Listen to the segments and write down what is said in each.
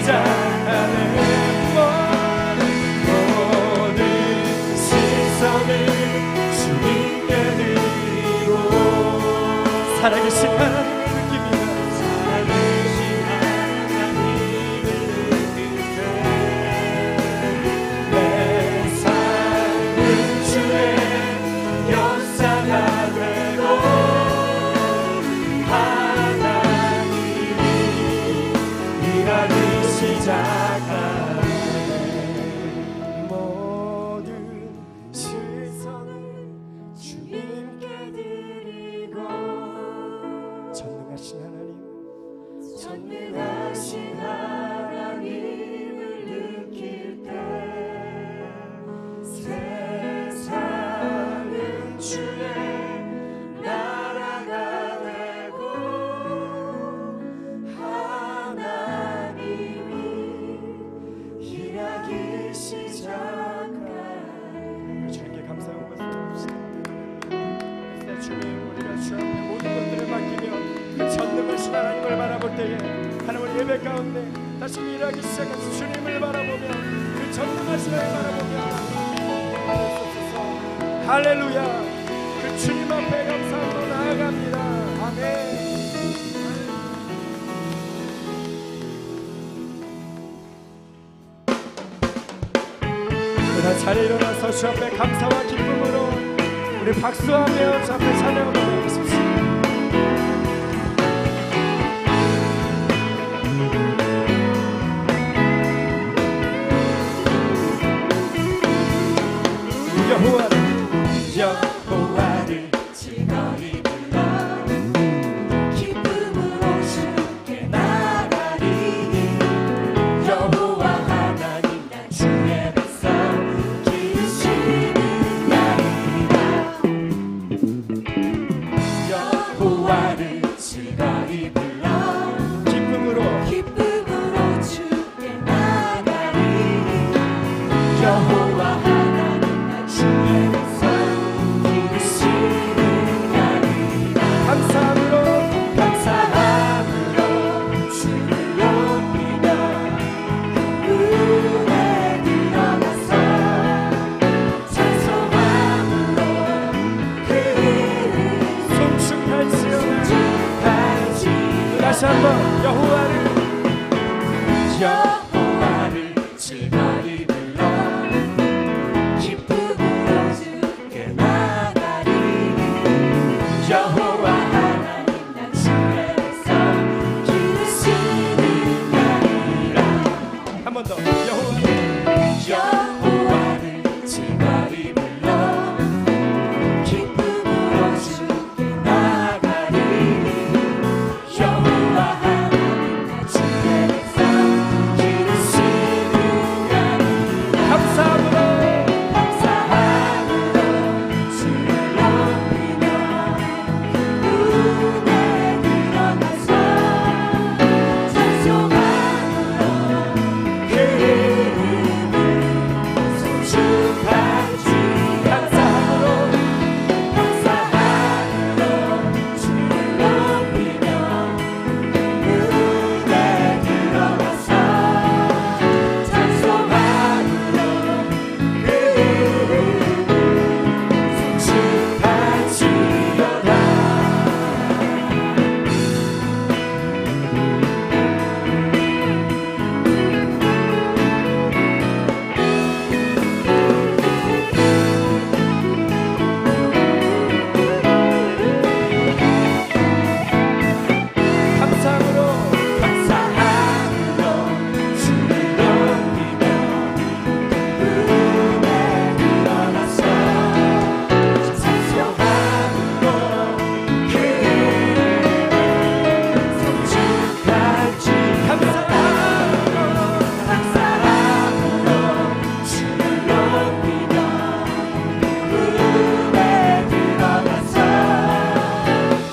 시작하네. 모든 시선을 주님께 드리고 살아계신 하나님을 느낍니다. 살아계신 하나님을 느낄 때 내 삶은 주의 역사가 되고 하나님이 일하기 시작하네. 모든 시선을 주님께 드리고 전능하신 하나님, 전능하신 하나님을 느낄 때 세상은 주의 나라가 되고 하나님이 일하기 시작하네. 주님께 감사하고 말씀드립니다. 주님, 우리가 주 앞에 모든 것들을 맡기며 그 전능하신 하나님을 바라볼 때에 하나님 예배 가운데 다시 일하기 시작하신 주님을 바라보며 그 전능하신 하나님을 바라보며 할렐루야. 그 주님 앞에 감사함으로 나아갑니다. 아멘. 다 자리에 일어나서 주 앞에 감사와 기쁨으로 우리 박수하며 주 앞에 찬양을 올려드리십시오. 여호와를 즐거이 불러 기쁨으로 주께 나가리니 여호와 하나님 난 주의 백성 기르시는 나이다. 여호와를 즐거이 불러 기쁨으로 주께 나가리니 여호와 하나님 난 주의 백성 감사함으로 주를 높이며 은혜 들어가서 찬송함으로 그 이름 송축할지어다. 다시 한번 여호와를 즐거이 불러 기쁨으로 주께 나가리니 여호와 하나님 난 주의 백성 기르시는 나이라. 한 번 더 여호와를 즐거이 불러 기쁨으로 주께 나가리니 여호와 하나님 난 주의 백성 기르시는 나이라. 감사함으로 주를 높이며 은혜 들어가서 찬송함으로 그 이름을 송축하지. 감사함으로 주를 높이며 은혜 들어가서 찬송함으로 그 이름을 송축하지어다. 감사함으로 주를 높이며 은혜 들어가서 찬송함으로 그 이름을 송축하지. 감사함으로 주를 높이며 은혜 들어가서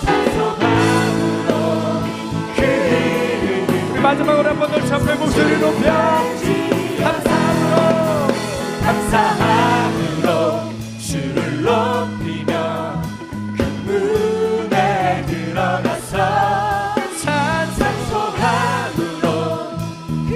찬송함으로 그 이름을. 마지막으로 한 번 더 주 앞에 목소리를 높여 감사함으로 주를 높이며 은혜 들어가서 찬송함으로 그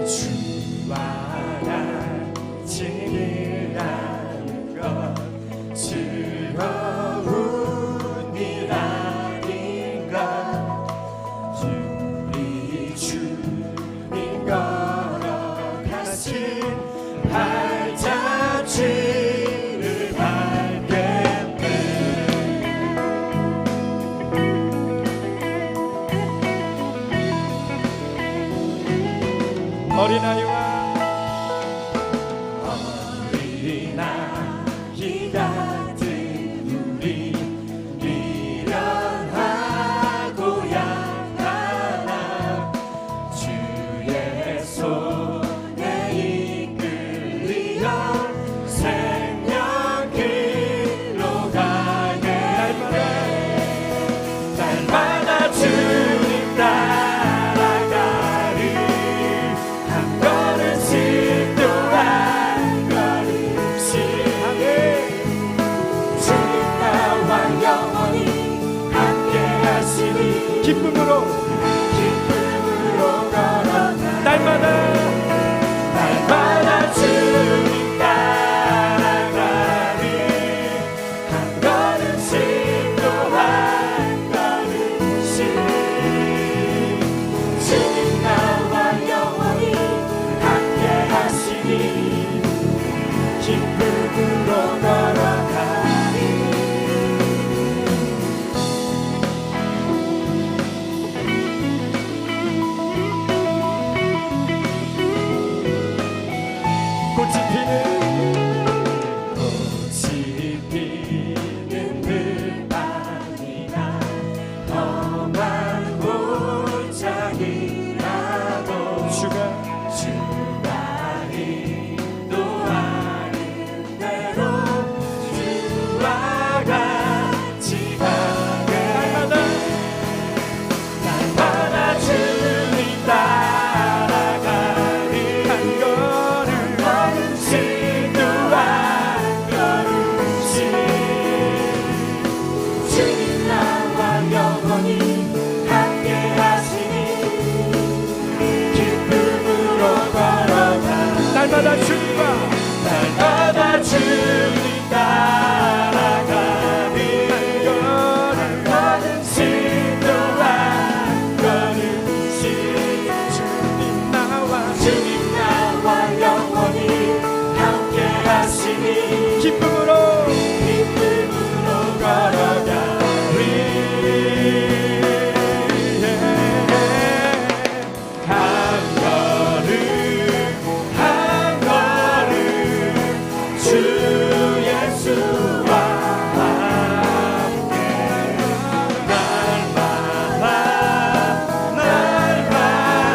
주와 같이 일하는 것 즐거운 일 아닌가. 우리 주님 걸어가신 발자취를 밟겠네. 어린아이와 어린아이 같은 우리 미련하고 약하나 주의 손에 이끌리어 생명 길로 가게. 날마다 주님 따라가리. 한 걸음씩 또 한 걸음씩 주님 나와 영원히 함께 하시니 기쁨으로 걸어가. 날마다 주님 따라가리. 한 걸음씩 또 한 걸음씩 주님 나와 영원히 함께 하시니 기쁨으로 걸어가리. 꽃이 피는 늘 아니라 험한 골짜기라도 주가 인도하는 대로 주와 같이 가게. 날마다 주님 따라가리. 한 걸음씩 또 한 걸음씩 주님 나와 영원히 함께 하시니 기쁨으로 걸어가. 날마다 주님 따라가리. 한 걸음씩 또 한 걸음씩 주님 나와 영원히 함께 하시니 기쁨으로 걸어가리. 한 걸음 한 걸음 주 예수와 함께 날마다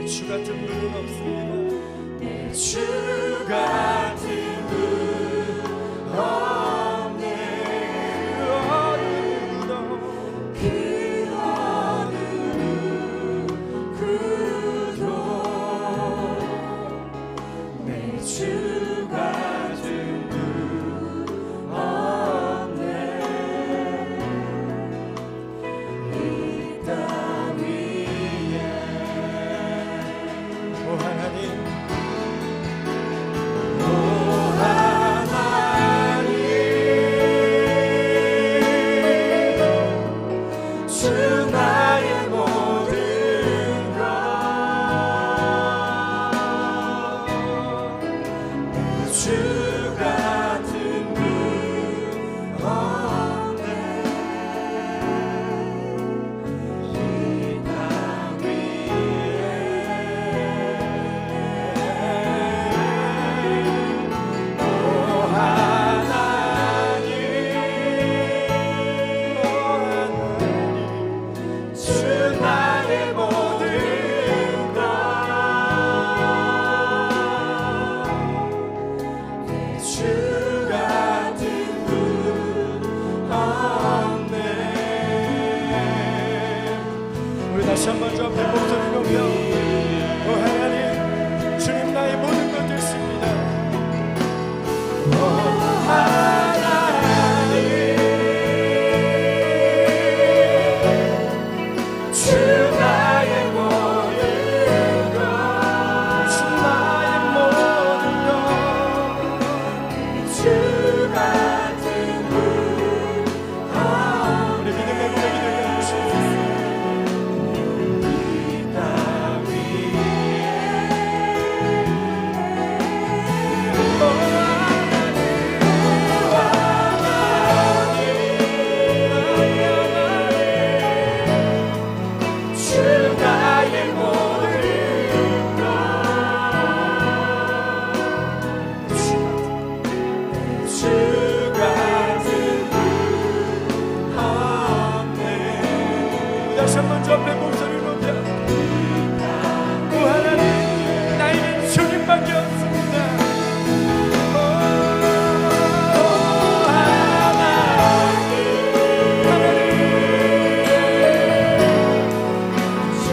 주 같은 분은 없습니다. 내 주 같은 분 없네. 그 어느 누구도 내 주 같은 분 없네. 이 땅 위에 오 하나님, 주 나의 모든 것 내 주 같은 분 없네. 이 땅 위에 오 하나님, 주 나의 모든 것 내 주 같은 분 없네. 우리 다시 한번 주 앞에 목소리 높여 오 하나님, 주님 나의 모든 것 됐습니다. 주 나의 모든 것 주 나의 모든 것 주 같은 분 우리 믿음의 고백이 되게 해주시옵소서. 이 땅 주 나의 모든 것 주 같은 분 없네. 다시 한번 주 앞에 목소리 높여 오 하나님, 나에겐 주님밖에 없습니다. 주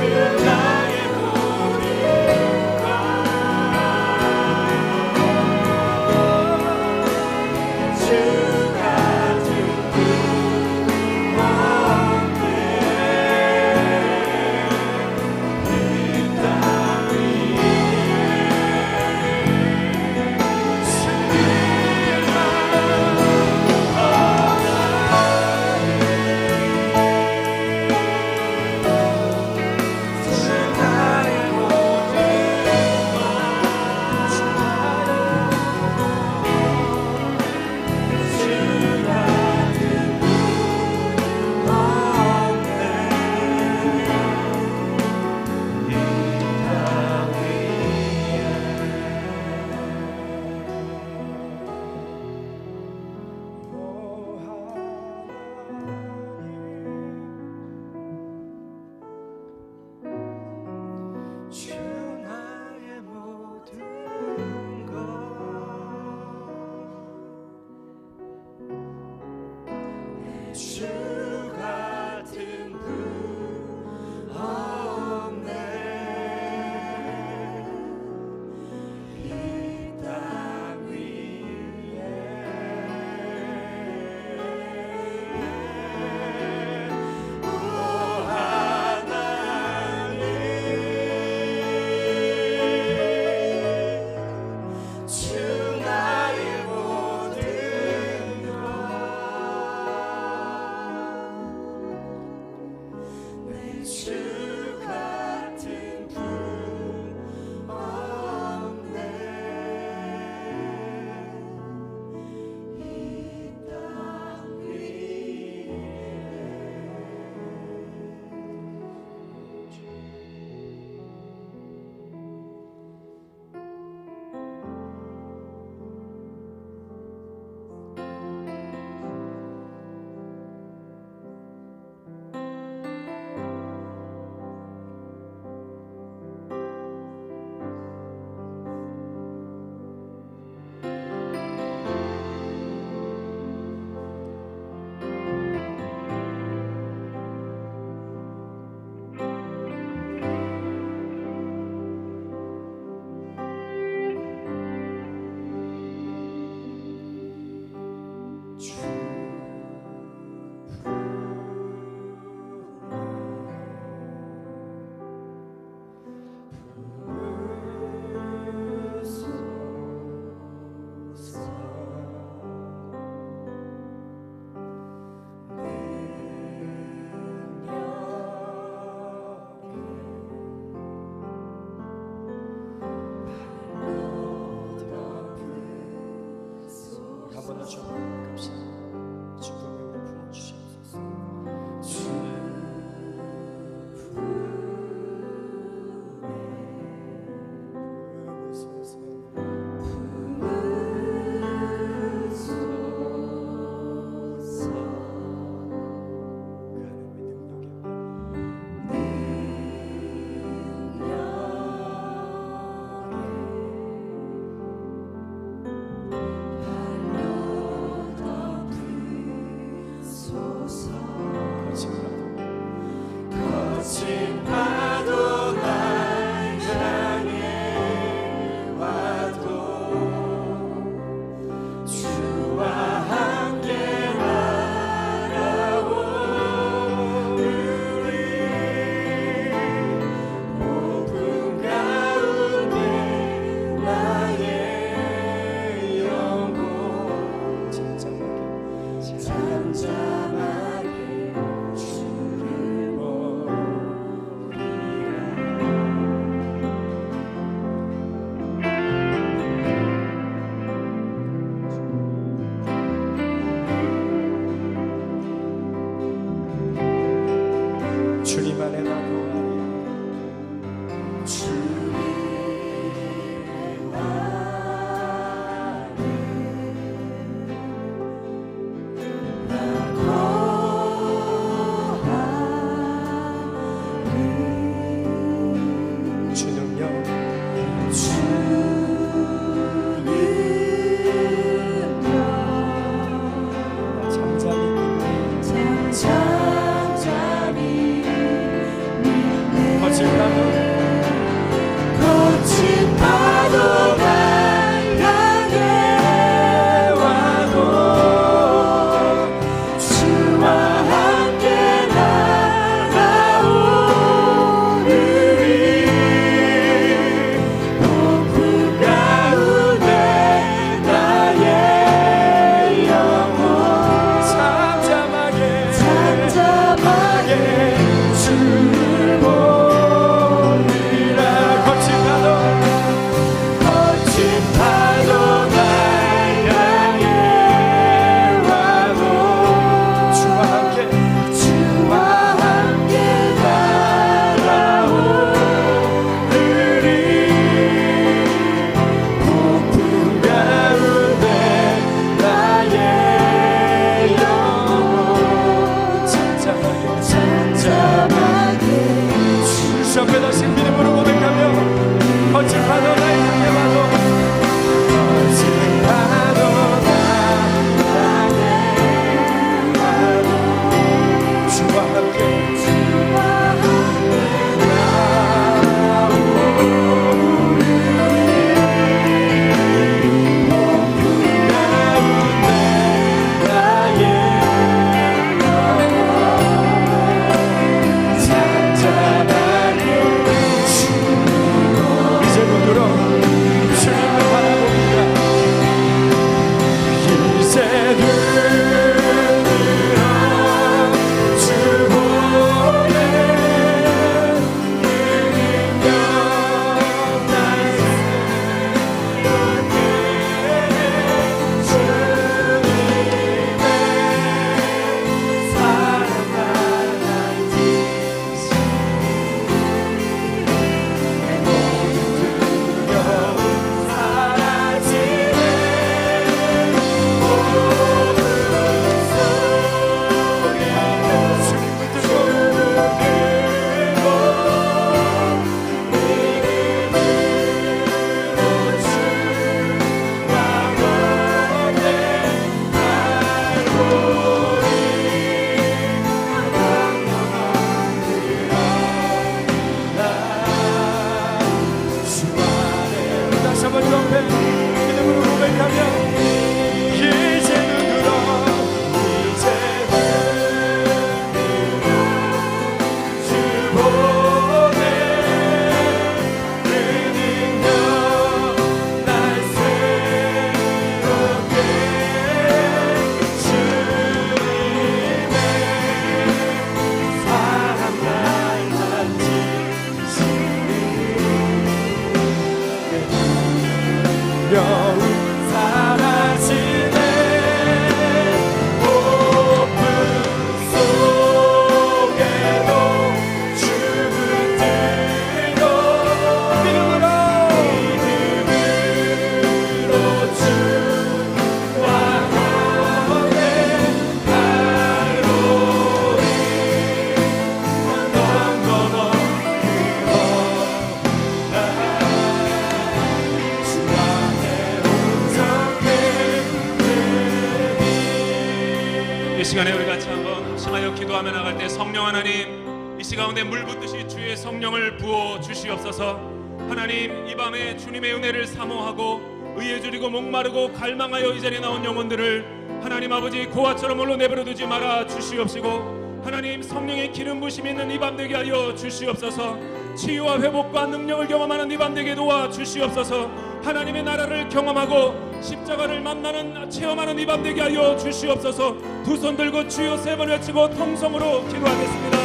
시간에 우리 같이 한번 합심하여 기도하며 나갈 때 성령 하나님, 이 시간 가운데 물 붓듯이 주의 성령을 부어 주시옵소서. 하나님, 이 밤에 주님의 은혜를 사모하고 의에 줄이고 목마르고 갈망하여 이 자리에 나온 영혼들을 하나님 아버지 고아처럼 홀로 내버려 두지 말아 주시옵시고, 하나님 성령의 기름 부심이 있는 이 밤 되게 하여 주시옵소서. 치유와 회복과 능력을 경험하는 이 밤 되게 도와 주시옵소서. 하나님의 나라를 경험하고 십자가를 만나는 체험하는 이 밤 되게 하여 주시옵소서. 두 손 들고 주여 세 번 외치고 통성으로 기도하겠습니다.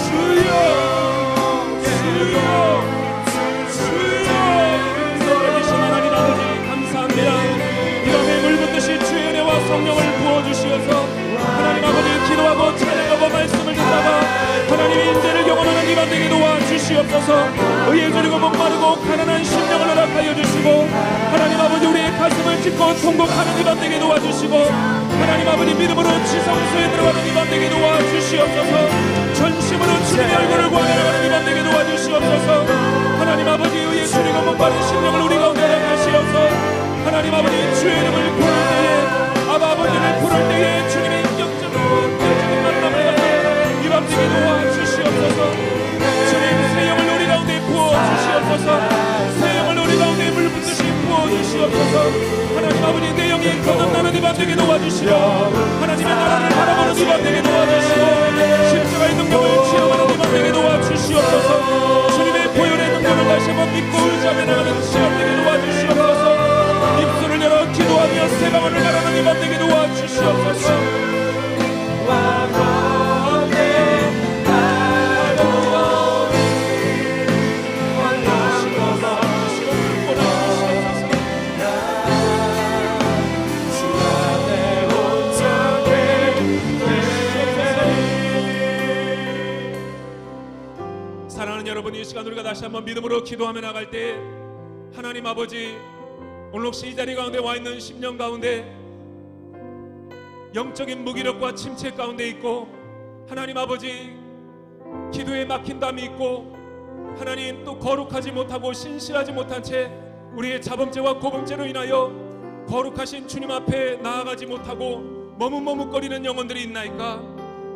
주여 주여 주여. 살아계신 하나님 아버지 감사합니다. 이 밤에 물 붓듯이 주의 은혜와 성령을 부어주시어서 하나님 아버지 기도하고 찬양하고 말씀을 듣다가 하나님의 임재를 경험하는 이 밤 되게 도와주시옵소서. 의에 줄이고 목마르고 가난한 심령을 허락하여 주시고, 하나님 아버지 우리의 가슴을 찢고 통곡하는 이 밤 되게 도와주시고, 하나님 아버지 믿음으로 지성소에 들어가는 이 밤 되게 도와주시옵소서. 전심으로 주님의 얼굴을 구하려는 이 밤 되게 도와주시옵소서. 하나님 아버지 의에 줄이고 목마른 심령을 우리 가운데 허락하시옵소서. 하나님 아버지 주의 이름을 부를 때에 아바 아버지를 부를 때에 주님의 인격적인 만남을 갖고 이 밤 되게 도와주시옵소서. 주님 새 영을 우리 가운데 부어주시옵소서. 새 영을 우리 가운데 물 붓듯이 부어주시옵소서. 하나님 아버지 내 영이 거듭나는 이 밤 되게 도와주시고, 하나님의 나라를 바라보는 이 밤 되게 도와주시고, 십자가의 능력을 체험하는 이 밤 되게 도와주시옵소서. 주님의 보혈의 능력을 다시 한번 믿고 의지하며 나가는 시간 되게 도와주시옵소서. 입술을 열어 기도하며 새 방언을 말하는 이 밤 되게 도와주시옵소서. 사랑하는 여러분, 이 시간 우리가 다시 한번 믿음으로 기도하며 나갈 때 하나님 아버지, 오늘 혹시 이 자리 가운데 와 있는 심령 가운데 영적인 무기력과 침체 가운데 있고, 하나님 아버지 기도에 막힌담이 있고, 하나님 또 거룩하지 못하고 신실하지 못한 채 우리의 자범죄와 고범죄로 인하여 거룩하신 주님 앞에 나아가지 못하고 머뭇머뭇거리는 영혼들이 있나이까.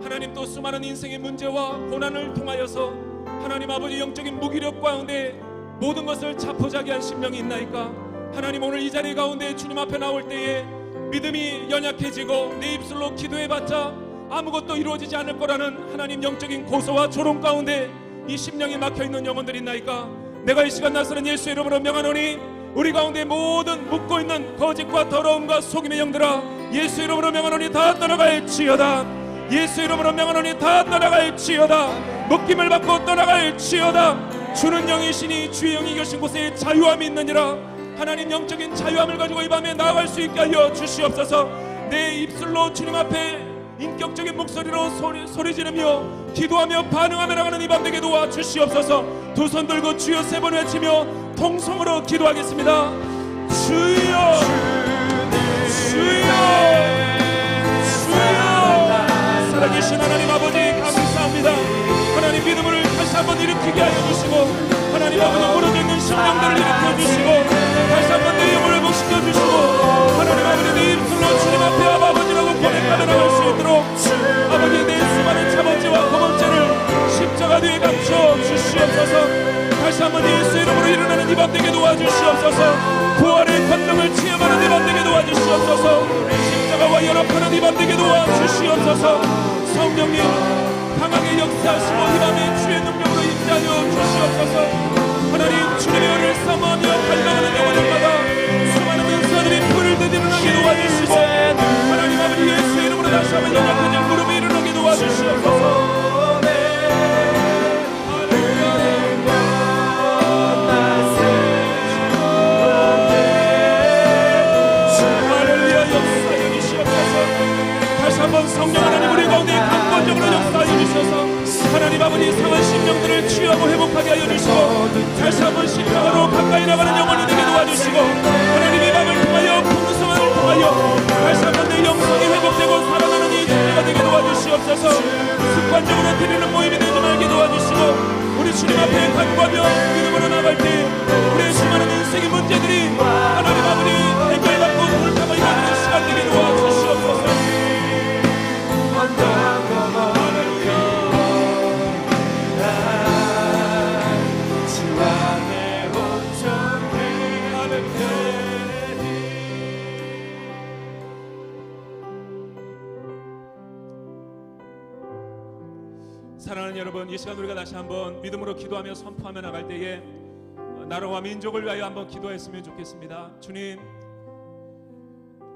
하나님 또 수많은 인생의 문제와 고난을 통하여서 하나님 아버지 영적인 무기력 가운데 모든 것을 자포자기한 심령이 있나이까. 하나님 오늘 이 자리 가운데 주님 앞에 나올 때에 믿음이 연약해지고 내 입술로 기도해봤자 아무것도 이루어지지 않을 거라는 하나님 영적인 고소와 조롱 가운데 이 심령이 막혀있는 영혼들이 있나이까. 내가 이 시간 나서는 예수의 이름으로 명하노니 우리 가운데 모든 묻고있는 거짓과 더러움과 속임의 영들아, 예수 이름으로 명하노니 다 떠나갈지어다. 예수 이름으로 명하노니 다 떠나갈지어다. 묶임을 받고 떠나갈지어다. 주는 영이시니 주의 영이 계신 곳에 자유함이 있느니라. 하나님 영적인 자유함을 가지고 이 밤에 나아갈 수 있게 하여 주시옵소서. 내 입술로 주님 앞에 인격적인 목소리로 소리 지르며 기도하며 반응하며 나가는 이 밤 되게 도와 주시옵소서. 두 손 들고 주여 세 번 외치며 통성으로 기도하겠습니다. 주여 주여 주여. 살아계신 하나님 아버지 감사합니다. 하나님 믿음을 다시 한번 일으키게 하여 주시고, 하나님 아버지 무너져 있는 심령들을 일으켜 주시고, 다시 한번 내 영혼을 회복시켜 주시고, 하나님 아버지 내 입술로 주님 앞에 아버지라고 고백하며 나갈 수 있도록 아버지 내 수많은 자범죄와 고범죄를 십자가 뒤에 감춰 주시옵소서. 다시 한번 예수 이름으로 일어나는 이 밤 되게 도와주시옵소서. 부활의 권능을 체험하는 이 밤 되게 도와주시옵소서. 십자가와 연합하는 이 밤 되게 도와주시옵소서. 성령님 강하게 역사하시고 이 밤에 주의 능력으로 임재하여 주시옵소서. 하나님 주님의 은혜를 사모하며 갈망하는 영혼들마다 수많은 은사들이 불을 듯 일어나게 도와주시고, 하나님 아버지 예수 이름으로 다시 한번 연합한 무릎에 일어나게 도와주시옵소서. 성령 하나님 우리 가운데 강권적으로 역사하여 주셔서 하나님 아버지 상한 심령들을 치유하고 회복하게 하여 주시고, 다시 한번 십자가로 가까이 나가는 영혼이 되게 도와주시고, 하나님 이 밤을 통하여 풍성함을 통하여 다시 한번 내 영성이 회복되고 살아나는 이 주제가 되게 도와주시옵소서. 습관적으로 드리는 모임이 되지 말게 도와주시고, 우리 주님 앞에 간구하며 믿음으로 나갈 때 우리의 수많은 인생의 문제들이 하나님 아버지 해결받고 돌파가 이루어지는 시간 되게 도와주시옵소서. 사랑하는 여러분, 이 시간 우리가 다시 한번 믿음으로 기도하며 선포하며 나갈 때에 나라와 민족을 위하여 한번 기도했으면 좋겠습니다. 주님,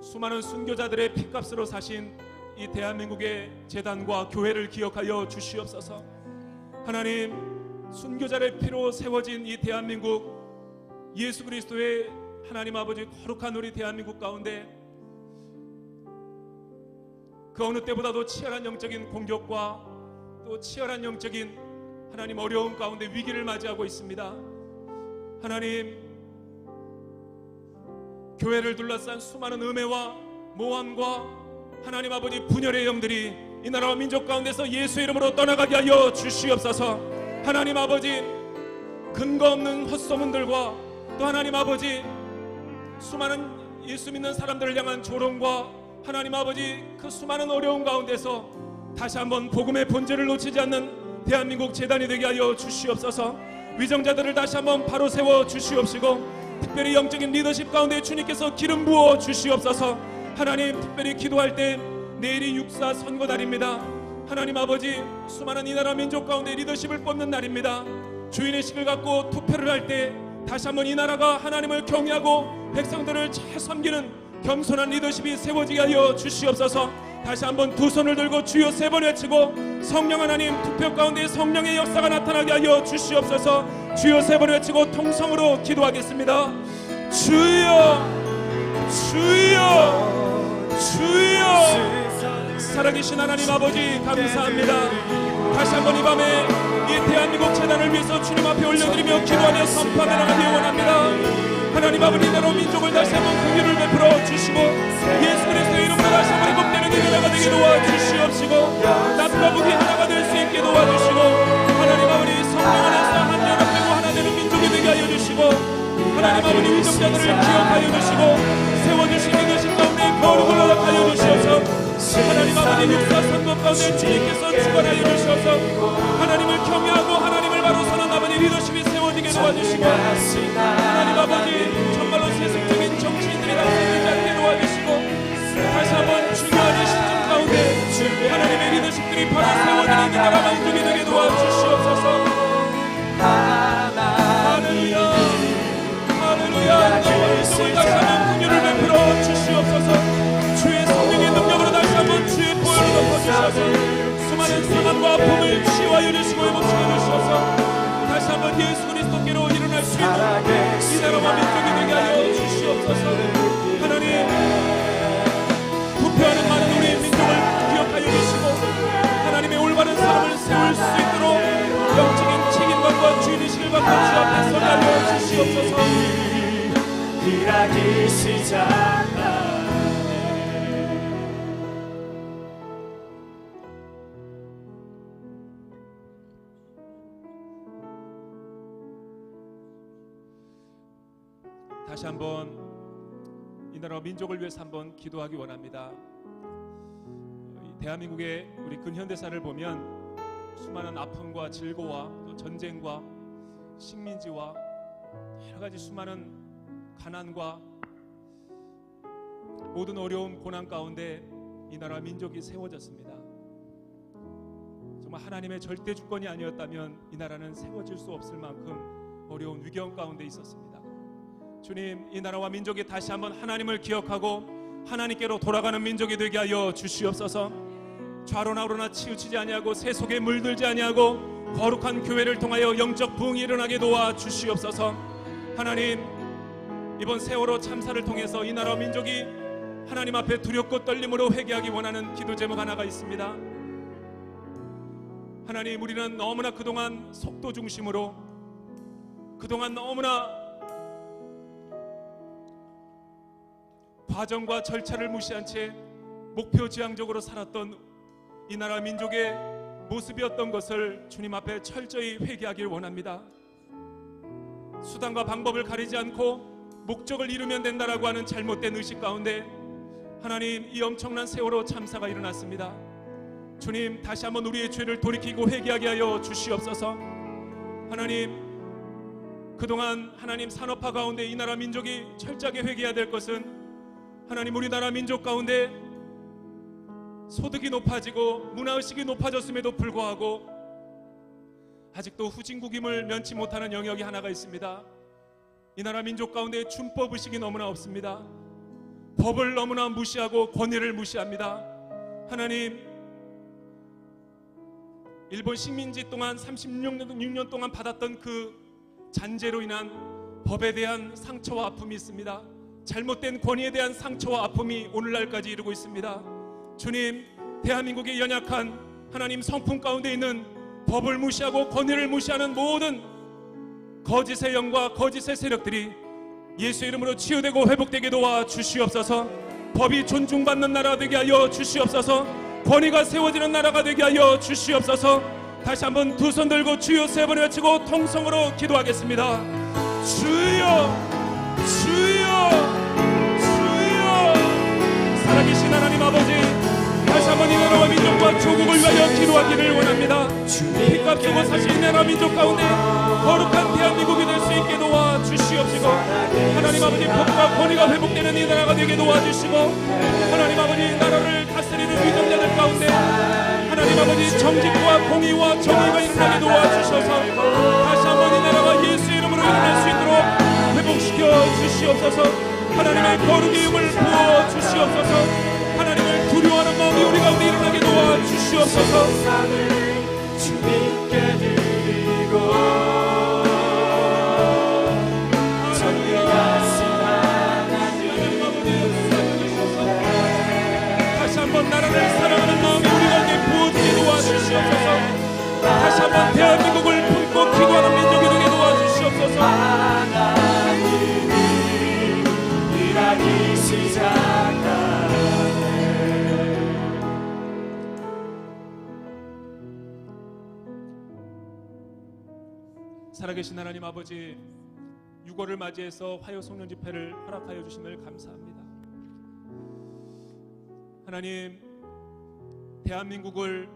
수많은 순교자들의 피값으로 사신 이 대한민국의 재단과 교회를 기억하여 주시옵소서. 하나님, 순교자의 피로 세워진 이 대한민국, 예수 그리스도의 하나님 아버지 거룩한 우리 대한민국 가운데 그 어느 때보다도 치열한 영적인 공격과 또 치열한 영적인 하나님 어려움 가운데 위기를 맞이하고 있습니다. 하나님, 교회를 둘러싼 수많은 음해와 모함과 하나님 아버지 분열의 영들이 이 나라와 민족 가운데서 예수의 이름으로 떠나가게 하여 주시옵소서. 하나님 아버지, 근거 없는 헛소문들과 또 하나님 아버지 수많은 예수 믿는 사람들을 향한 조롱과 하나님 아버지 그 수많은 어려움 가운데서 다시 한번 복음의 본질을 놓치지 않는 대한민국 재단이 되게 하여 주시옵소서. 위정자들을 다시 한번 바로 세워 주시옵시고 특별히 영적인 리더십 가운데 주님께서 기름 부어 주시옵소서. 하나님, 특별히 기도할 때 내일이 6.4 선거날입니다. 하나님 아버지, 수많은 이 나라 민족 가운데 리더십을 뽑는 날입니다. 주인의 식을 갖고 투표를 할 때 다시 한번 이 나라가 하나님을 경외하고 백성들을 잘 섬기는 겸손한 리더십이 세워지게 하여 주시옵소서. 다시 한번 두 손을 들고 주여 3번 외치고 성령 하나님, 투표 가운데 성령의 역사가 나타나게 하여 주시옵소서. 주여 3번 외치고 통성으로 기도하겠습니다. 주여, 주여, 주여. 살아계신 하나님 아버지, 감사합니다. 다시 한번 이 밤에 이 대한민국 재단을 위해서 주님 앞에 올려드리며 기도하며 선포하며 나가기 원합니다. 하나님 아버지, 나라 민족을 다시 한번 긍휼을 베풀어 주시고 예수 그리스도의 이름으로 다시 한번 회복되는 이 나라가 되게 도와주시옵시고 남과 북이 하나가 될 수 있게 도와주시고 하나님 아버지, 성령 안에서 한 연합되고 하나 되는 민족이 되게 하여 주시고 하나님 아버지, 위정자들을 기억하여 주시고 세워주신 리더십 가운데 거룩을 허락하여 주시옵소서. 하나님 아버지, 육사 선거 가운데 주님께서 주관하여 주셔서 하나님을 경외하고 하나님을 바로 서는 아버지 리더십이 세워지게 도와주시고 하나님 아버지, 정말로 세속적인 정치인들이 당선되지 않게 도와주시고 다시 한번 중요한 이 시점 가운데 하나님의 리더십들이 바로 세워지는 이 나라 만족이 되게 도와주시옵소서. 할렐루야, 할렐루야. 민족을 다시 한번 긍휼을 베풀어 주시옵소서. 주의 성령의 능력으로 다시 한번 주의 보혈을 덮어주셔서 수많은 상함과 아픔을 치유하여 주시고 회복시켜 주셔서 다시 한번 예수 그리스도께로 일어날 수 있는 이 나라와 민족이 되게 하여 주시옵소서. 하나님, 부패하는 많은 우리 민족을 기억하여 주시고 하나님의 올바른 사람을 세울 수 있도록 영적인 책임감과 주의식을 갖고 주 앞에 서게 하여 주시옵소서. 일하기 시작하네. 다시 한번 이 나라 민족을 위해서 한번 기도하기 원합니다. 대한민국의 우리 근현대사를 보면 수많은 아픔과 질고와 또 전쟁과 식민지와 여러 가지 수많은 가난과 모든 어려움 고난 가운데 이 나라 민족이 세워졌습니다. 정말 하나님의 절대 주권이 아니었다면 이 나라는 세워질 수 없을 만큼 어려운 위경 가운데 있었습니다. 주님, 이 나라와 민족이 다시 한번 하나님을 기억하고 하나님께로 돌아가는 민족이 되게 하여 주시옵소서. 좌로나 우로나 치우치지 아니하고 세속에 물들지 아니하고 거룩한 교회를 통하여 영적 부흥이 일어나게 도와 주시옵소서. 하나님, 이번 세월호 참사를 통해서 이 나라와 민족이 하나님 앞에 두렵고 떨림으로 회개하기 원하는 기도 제목 하나가 있습니다. 하나님, 우리는 너무나 그동안 속도 중심으로 그동안 너무나 과정과 절차를 무시한 채 목표 지향적으로 살았던 이 나라 민족의 모습이었던 것을 주님 앞에 철저히 회개하길 원합니다. 수단과 방법을 가리지 않고 목적을 이루면 된다라고 하는 잘못된 의식 가운데 하나님, 이 엄청난 세월호 참사가 일어났습니다. 주님, 다시 한번 우리의 죄를 돌이키고 회개하게 하여 주시옵소서. 하나님, 그동안 하나님 산업화 가운데 이 나라 민족이 철저하게 회개해야 될 것은 하나님, 우리나라 민족 가운데 소득이 높아지고 문화의식이 높아졌음에도 불구하고 아직도 후진국임을 면치 못하는 영역이 하나가 있습니다. 이 나라 민족 가운데 준법 의식이 너무나 없습니다. 법을 너무나 무시하고 권위를 무시합니다. 하나님, 일본 식민지 동안 36년 동안 받았던 그 잔재로 인한 법에 대한 상처와 아픔이 있습니다. 잘못된 권위에 대한 상처와 아픔이 오늘날까지 이르고 있습니다. 주님, 대한민국의 연약한 하나님 성품 가운데 있는 법을 무시하고 권위를 무시하는 모든 거짓의 영과 거짓의 세력들이 예수의 이름으로 치유되고 회복되게 도와 주시옵소서. 법이 존중받는 나라가 되게 하여 주시옵소서. 권위가 세워지는 나라가 되게 하여 주시옵소서. 다시 한번 두 손 들고 주여 세 번 외치고 통성으로 기도하겠습니다. 주여, 주여, 주여. 살아계신 하나님 아버지, 다시 한번 이 나라와 민족과 조국을 위하여 기도하기를 원합니다. 피값 주고 사신 이 나라 민족 가운데 거룩한 대한민국이 될 수 있게 도와 주시옵시고, 하나님 아버지 법과 권위가 회복되는 이 나라가 되게 도와주시고, 하나님 아버지 나라를 다스리는 위정자들 가운데 하나님 아버지 정직과 공의와 정의가 일어나게 도와주셔서 다시 한번 이 나라가 예수의 이름으로 일어날 수 있도록 회복시켜 주시옵소서. 하나님의 거룩의 힘을 부어 주시옵소서. 하나님을 두려워하는 마음이 우리 가운데 일어나게 도와주시옵소서. 주님께 드리고 다시 한번 나라를 사랑하는 마음이 우리 가운데 부어지게 도와주시옵소서. 다시 한번 대한민국을 품고 기도하는 민족이 되게 도와주시옵소서. 하나님이 일하기 시작하네. 살아계신 하나님 아버지, 6월을 맞이해서 화요 송년 집회를 허락하여 주심을 감사합니다. 하나님, 대한민국을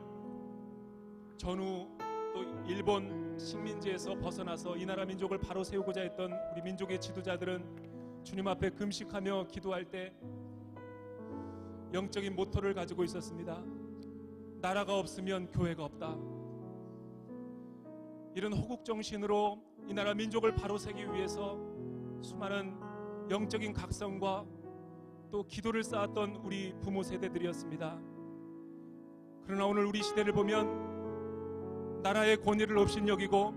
전후 또 일본 식민지에서 벗어나서 이 나라 민족을 바로 세우고자 했던 우리 민족의 지도자들은 주님 앞에 금식하며 기도할 때 영적인 모토를 가지고 있었습니다. 나라가 없으면 교회가 없다. 이런 호국 정신으로 이 나라 민족을 바로 세기 위해서 수많은 영적인 각성과 또 기도를 쌓았던 우리 부모 세대들이었습니다. 그러나 오늘 우리 시대를 보면 나라의 권위를 업신여기고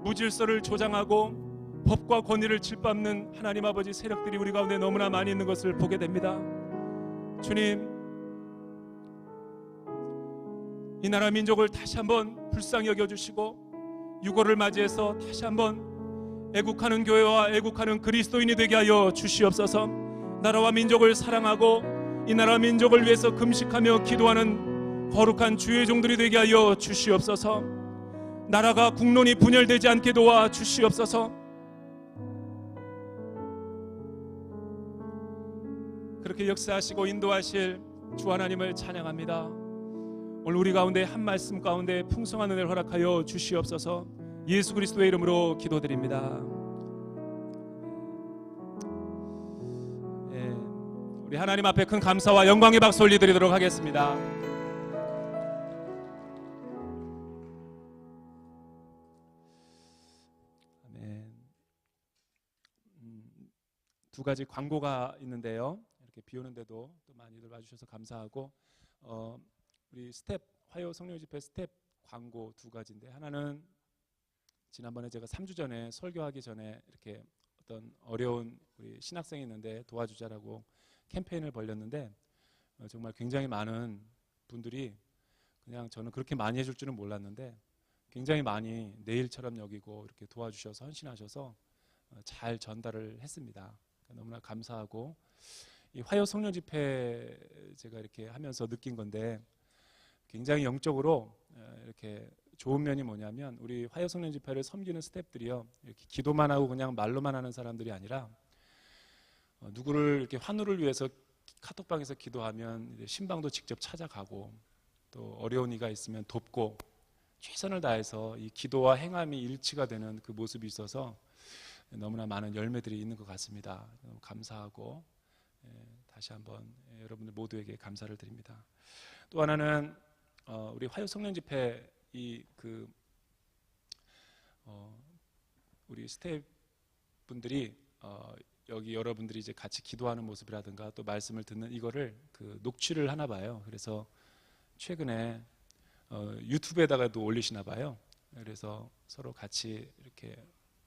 무질서를 조장하고 법과 권위를 짓밟는 하나님 아버지 세력들이 우리 가운데 너무나 많이 있는 것을 보게 됩니다. 주님, 이 나라 민족을 다시 한번 불쌍히 여겨주시고 6월을 맞이해서 다시 한번 애국하는 교회와 애국하는 그리스도인이 되게 하여 주시옵소서. 나라와 민족을 사랑하고 이 나라 민족을 위해서 금식하며 기도하는 거룩한 주의 종들이 되게 하여 주시옵소서. 나라가 국론이 분열되지 않게 도와 주시옵소서. 그렇게 역사하시고 인도하실 주 하나님을 찬양합니다. 오늘 우리 가운데 한 말씀 가운데 풍성한 은혜를 허락하여 주시옵소서. 예수 그리스도의 이름으로 기도드립니다. 우리 하나님 앞에 큰 감사와 영광의 박수 올려드리도록 하겠습니다. 아멘. 두 가지 광고가 있는데요. 이렇게 비 오는데도 또 많이들 와주셔서 감사하고, 우리 스텝 화요 성령 집회 스텝 광고 두 가지인데, 하나는 지난번에 제가 3주 전에 설교하기 전에 이렇게 어떤 어려운 우리 신학생이 있는데 도와주자라고 캠페인을 벌였는데, 정말 굉장히 많은 분들이 그냥 저는 그렇게 많이 해줄 줄은 몰랐는데 굉장히 많이 내 일처럼 여기고 이렇게 도와주셔서 헌신하셔서 잘 전달을 했습니다. 너무나 감사하고, 이 화요 성령 집회 제가 이렇게 하면서 느낀 건데 굉장히 영적으로 이렇게 좋은 면이 뭐냐면, 우리 화요 성령 집회를 섬기는 스태프들이요, 이렇게 기도만 하고 그냥 말로만 하는 사람들이 아니라 누구를 이렇게 환우를 위해서 카톡방에서 기도하면 신방도 직접 찾아가고, 또 어려운 이가 있으면 돕고 최선을 다해서 이 기도와 행함이 일치가 되는 그 모습이 있어서 너무나 많은 열매들이 있는 것 같습니다. 너무 감사하고, 다시 한번 여러분들 모두에게 감사를 드립니다. 또 하나는 우리 화요 성령 집회 이 그 우리 스태프 분들이 여기 여러분들이 이제 같이 기도하는 모습이라든가 또 말씀을 듣는 이거를 그 녹취를 하나 봐요. 그래서 최근에 유튜브에다가도 올리시나 봐요. 그래서 서로 같이 이렇게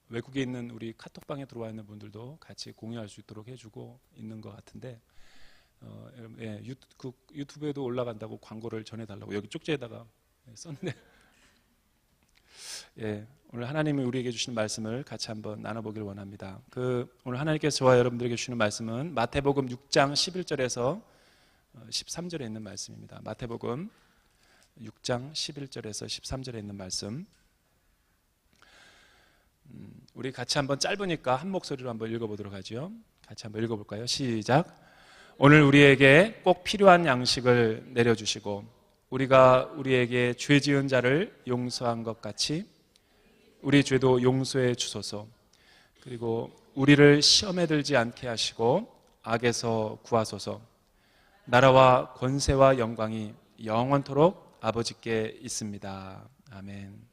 외국에 있는 우리 카톡방에 들어와 있는 분들도 같이 공유할 수 있도록 해주고 있는 것 같은데 예, 유튜브에도 올라간다고 광고를 전해달라고 여기 쪽지에다가 썼는데 예, 오늘 하나님이 우리에게 주시는 말씀을 같이 한번 나눠보길 원합니다. 오늘 하나님께서 저와 여러분들에게 주시는 말씀은 마태복음 6장 11절에서 13절에 있는 말씀입니다. 마태복음 6장 11절에서 13절에 있는 말씀. 우리 같이 한번 짧으니까 한 목소리로 한번 읽어보도록 하죠. 같이 한번 읽어볼까요? 시작. 오늘 우리에게 꼭 필요한 양식을 내려주시고 우리가 우리에게 죄 지은 자를 용서한 것 같이 우리 죄도 용서해 주소서. 그리고 우리를 시험에 들지 않게 하시고 악에서 구하소서. 나라와 권세와 영광이 영원토록 아버지께 있습니다. 아멘.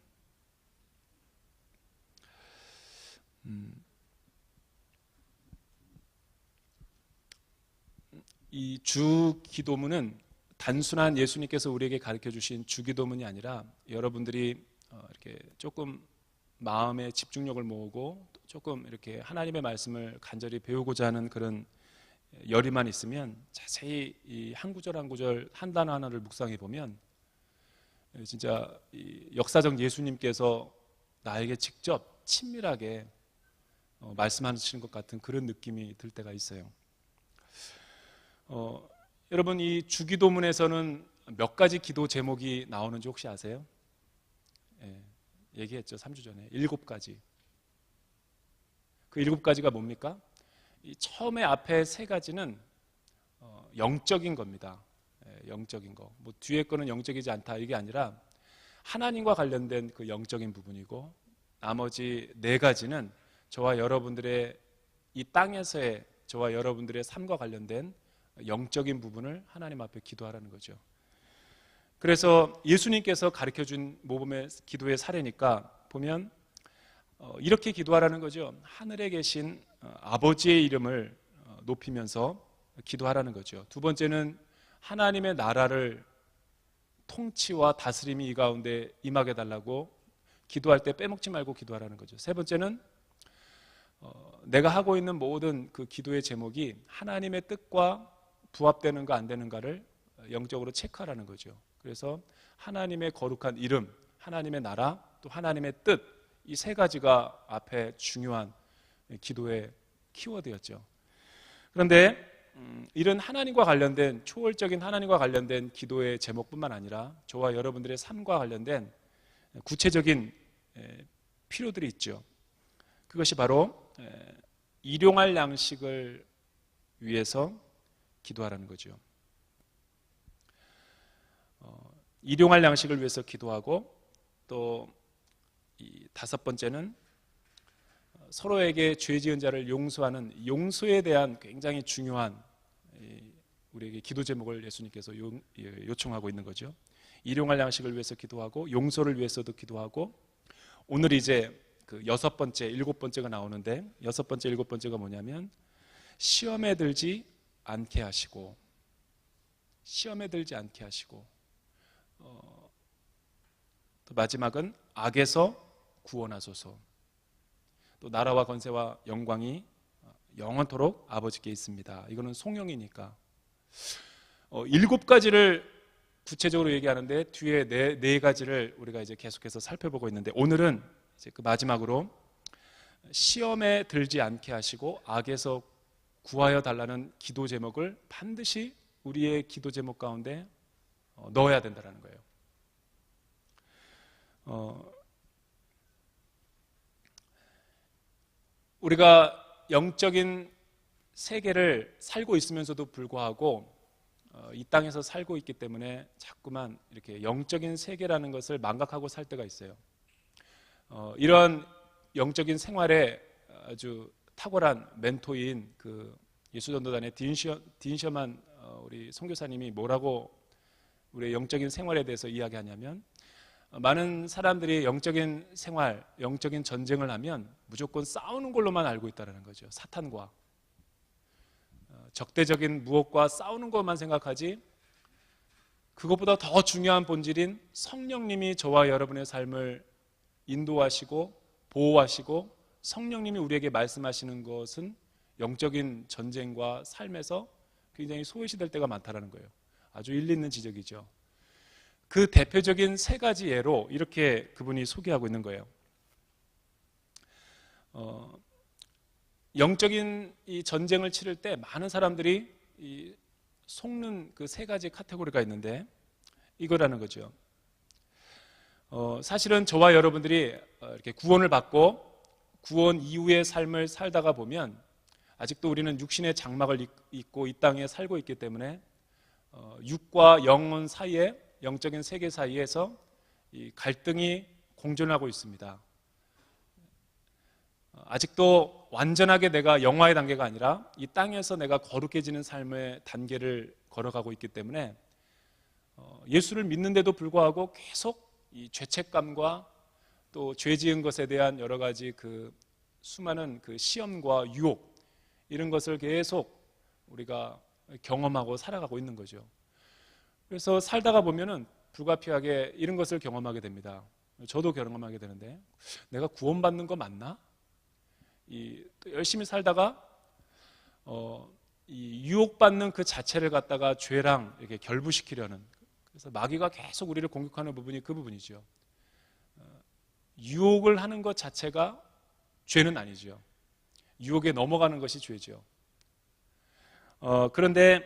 이 주기도문은 단순한 예수님께서 우리에게 가르쳐 주신 주기도문이 아니라 여러분들이 이렇게 조금 마음의 집중력을 모으고 조금 이렇게 하나님의 말씀을 간절히 배우고자 하는 그런 열의만 있으면 자세히 이 한 구절 한 구절 한 단어 하나를 묵상해 보면 진짜 이 역사적 예수님께서 나에게 직접 친밀하게 말씀하시는 것 같은 그런 느낌이 들 때가 있어요. 여러분 이 주기도문에서는 몇 가지 기도 제목이 나오는지 혹시 아세요? 예, 얘기했죠. 3주 전에 7가지. 그 7가지가 뭡니까? 이 처음에 앞에 3가지는 영적인 겁니다. 예, 영적인 거. 뭐 뒤에 거는 영적이지 않다 이게 아니라 하나님과 관련된 그 영적인 부분이고 나머지 4가지는 저와 여러분들의 이 땅에서의 저와 여러분들의 삶과 관련된 영적인 부분을 하나님 앞에 기도하라는 거죠. 그래서 예수님께서 가르쳐준 모범의 기도의 사례니까 보면 이렇게 기도하라는 거죠. 하늘에 계신 아버지의 이름을 높이면서 기도하라는 거죠. 두 번째는 하나님의 나라를 통치와 다스림이 이 가운데 임하게 달라고 기도할 때 빼먹지 말고 기도하라는 거죠. 세 번째는 내가 하고 있는 모든 그 기도의 제목이 하나님의 뜻과 부합되는가 안 되는가를 영적으로 체크하라는 거죠. 그래서 하나님의 거룩한 이름, 하나님의 나라, 또 하나님의 뜻, 이 3가지가 앞에 중요한 기도의 키워드였죠. 그런데 이런 하나님과 관련된 초월적인 하나님과 관련된 기도의 제목뿐만 아니라 저와 여러분들의 삶과 관련된 구체적인 필요들이 있죠. 그것이 바로 일용할 양식을 위해서 기도하라는 거죠. 일용할 양식을 위해서 기도하고 또 이 5번째는 서로에게 죄 지은 자를 용서하는 용서에 대한 굉장히 중요한 우리에게 기도 제목을 예수님께서 요청하고 있는 거죠. 일용할 양식을 위해서 기도하고 용서를 위해서도 기도하고 오늘 이제 그 6번째, 7번째가 나오는데 6번째, 7번째가 뭐냐면 시험에 들지 않게 하시고 시험에 들지 않게 하시고 또 마지막은 악에서 구원하소서. 또 나라와 권세와 영광이 영원토록 아버지께 있습니다. 이거는 송영이니까 7가지를 구체적으로 얘기하는데 뒤에 4가지를 우리가 이제 계속해서 살펴보고 있는데 오늘은 이제 그 마지막으로 시험에 들지 않게 하시고 악에서 구하여 달라는 기도 제목을 반드시 우리의 기도 제목 가운데 넣어야 된다는 거예요. 우리가 영적인 세계를 살고 있으면서도 불구하고 이 땅에서 살고 있기 때문에 자꾸만 이렇게 영적인 세계라는 것을 망각하고 살 때가 있어요. 이런 영적인 생활에 아주 탁월한 멘토인 그 예수전도단의 딘셔만 우리 선교사님이 뭐라고 우리의 영적인 생활에 대해서 이야기하냐면 많은 사람들이 영적인 생활, 영적인 전쟁을 하면 무조건 싸우는 걸로만 알고 있다는 거죠. 사탄과 적대적인 무엇과 싸우는 것만 생각하지, 그것보다 더 중요한 본질인 성령님이 저와 여러분의 삶을 인도하시고 보호하시고 성령님이 우리에게 말씀하시는 것은 영적인 전쟁과 삶에서 굉장히 소외시될 때가 많다는 거예요. 아주 일리 있는 지적이죠. 그 대표적인 세 가지 예로 이렇게 그분이 소개하고 있는 거예요. 영적인 이 전쟁을 치를 때 많은 사람들이 속는 그 세 가지 카테고리가 있는데 이거라는 거죠. 사실은 저와 여러분들이 이렇게 구원을 받고 구원 이후의 삶을 살다가 보면 아직도 우리는 육신의 장막을 입고 이 땅에 살고 있기 때문에 육과 영혼 사이에, 영적인 세계 사이에서 이 갈등이 공존하고 있습니다. 아직도 완전하게 내가 영화의 단계가 아니라 이 땅에서 내가 거룩해지는 삶의 단계를 걸어가고 있기 때문에 예수를 믿는데도 불구하고 계속 이 죄책감과 또 죄 지은 것에 대한 여러 가지 그 수많은 그 시험과 유혹, 이런 것을 계속 우리가 경험하고 살아가고 있는 거죠. 그래서 살다가 보면은 불가피하게 이런 것을 경험하게 됩니다. 저도 경험하게 되는데, 내가 구원받는 거 맞나? 또 열심히 살다가 이 유혹받는 그 자체를 갖다가 죄랑 이렇게 결부시키려는, 그래서 마귀가 계속 우리를 공격하는 부분이 그 부분이죠. 유혹을 하는 것 자체가 죄는 아니죠. 유혹에 넘어가는 것이 죄죠. 그런데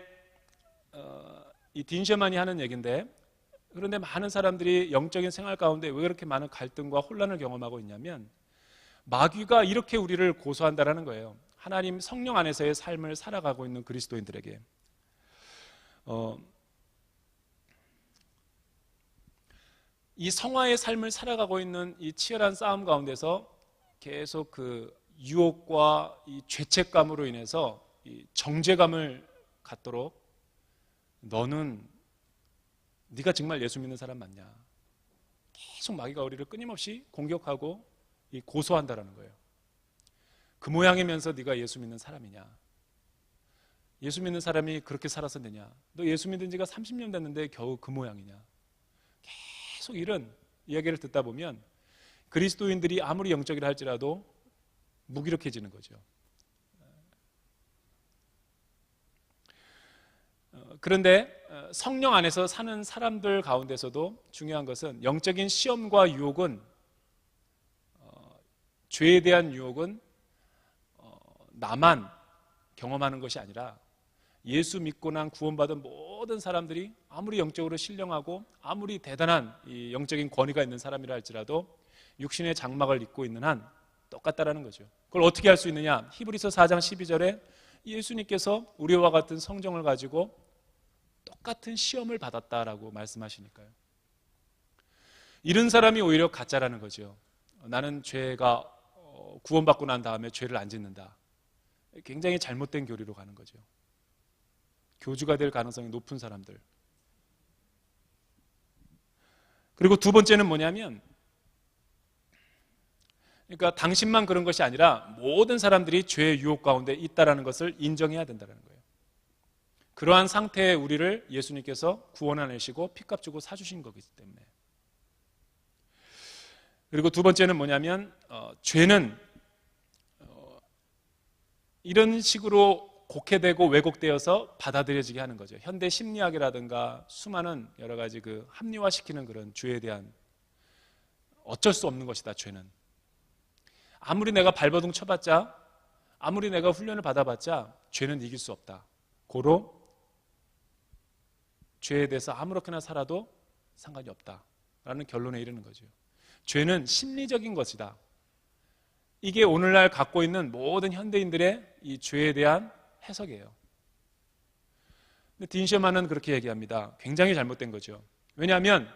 이 딘셔만이 하는 얘기인데, 그런데 많은 사람들이 영적인 생활 가운데 왜 그렇게 많은 갈등과 혼란을 경험하고 있냐면, 마귀가 이렇게 우리를 고소한다라는 거예요. 하나님 성령 안에서의 삶을 살아가고 있는 그리스도인들에게. 이 성화의 삶을 살아가고 있는 이 치열한 싸움 가운데서 계속 그 유혹과 이 죄책감으로 인해서 이 정죄감을 갖도록, 너는 네가 정말 예수 믿는 사람 맞냐? 계속 마귀가 우리를 끊임없이 공격하고 고소한다라는 거예요. 그 모양이면서 네가 예수 믿는 사람이냐? 예수 믿는 사람이 그렇게 살아서 되냐? 너 예수 믿은 지가 30년 됐는데 겨우 그 모양이냐? 계속 이런 이야기를 듣다 보면 그리스도인들이 아무리 영적이라 할지라도 무기력해지는 거죠. 그런데 성령 안에서 사는 사람들 가운데서도 중요한 것은, 영적인 시험과 유혹은, 죄에 대한 유혹은 나만 경험하는 것이 아니라 예수 믿고 난 구원받은 모든 사람들이 아무리 영적으로 신령하고 아무리 대단한 이 영적인 권위가 있는 사람이라 할지라도 육신의 장막을 입고 있는 한 똑같다라는 거죠. 그걸 어떻게 할 수 있느냐? 히브리서 4장 12절에 예수님께서 우리와 같은 성정을 가지고 똑같은 시험을 받았다라고 말씀하시니까요. 이런 사람이 오히려 가짜라는 거죠. 나는 죄가 구원받고 난 다음에 죄를 안 짓는다. 굉장히 잘못된 교리로 가는 거죠. 교주가 될 가능성이 높은 사람들. 그리고 두 번째는 뭐냐면, 그러니까 당신만 그런 것이 아니라 모든 사람들이 죄의 유혹 가운데 있다라는 것을 인정해야 된다는 거예요. 그러한 상태의 우리를 예수님께서 구원하시고 피값 주고 사주신 거기 때문에. 그리고 두 번째는 뭐냐면, 죄는 이런 식으로 곡해되고 왜곡되어서 받아들여지게 하는 거죠. 현대 심리학이라든가 수많은 여러 가지 그 합리화시키는 그런 죄에 대한, 어쩔 수 없는 것이다, 죄는. 아무리 내가 발버둥 쳐봤자, 아무리 내가 훈련을 받아봤자 죄는 이길 수 없다. 고로 죄에 대해서 아무렇게나 살아도 상관이 없다라는 결론에 이르는 거죠. 죄는 심리적인 것이다. 이게 오늘날 갖고 있는 모든 현대인들의 이 죄에 대한 해석이에요. 근데 딘셔만은 그렇게 얘기합니다. 굉장히 잘못된 거죠. 왜냐하면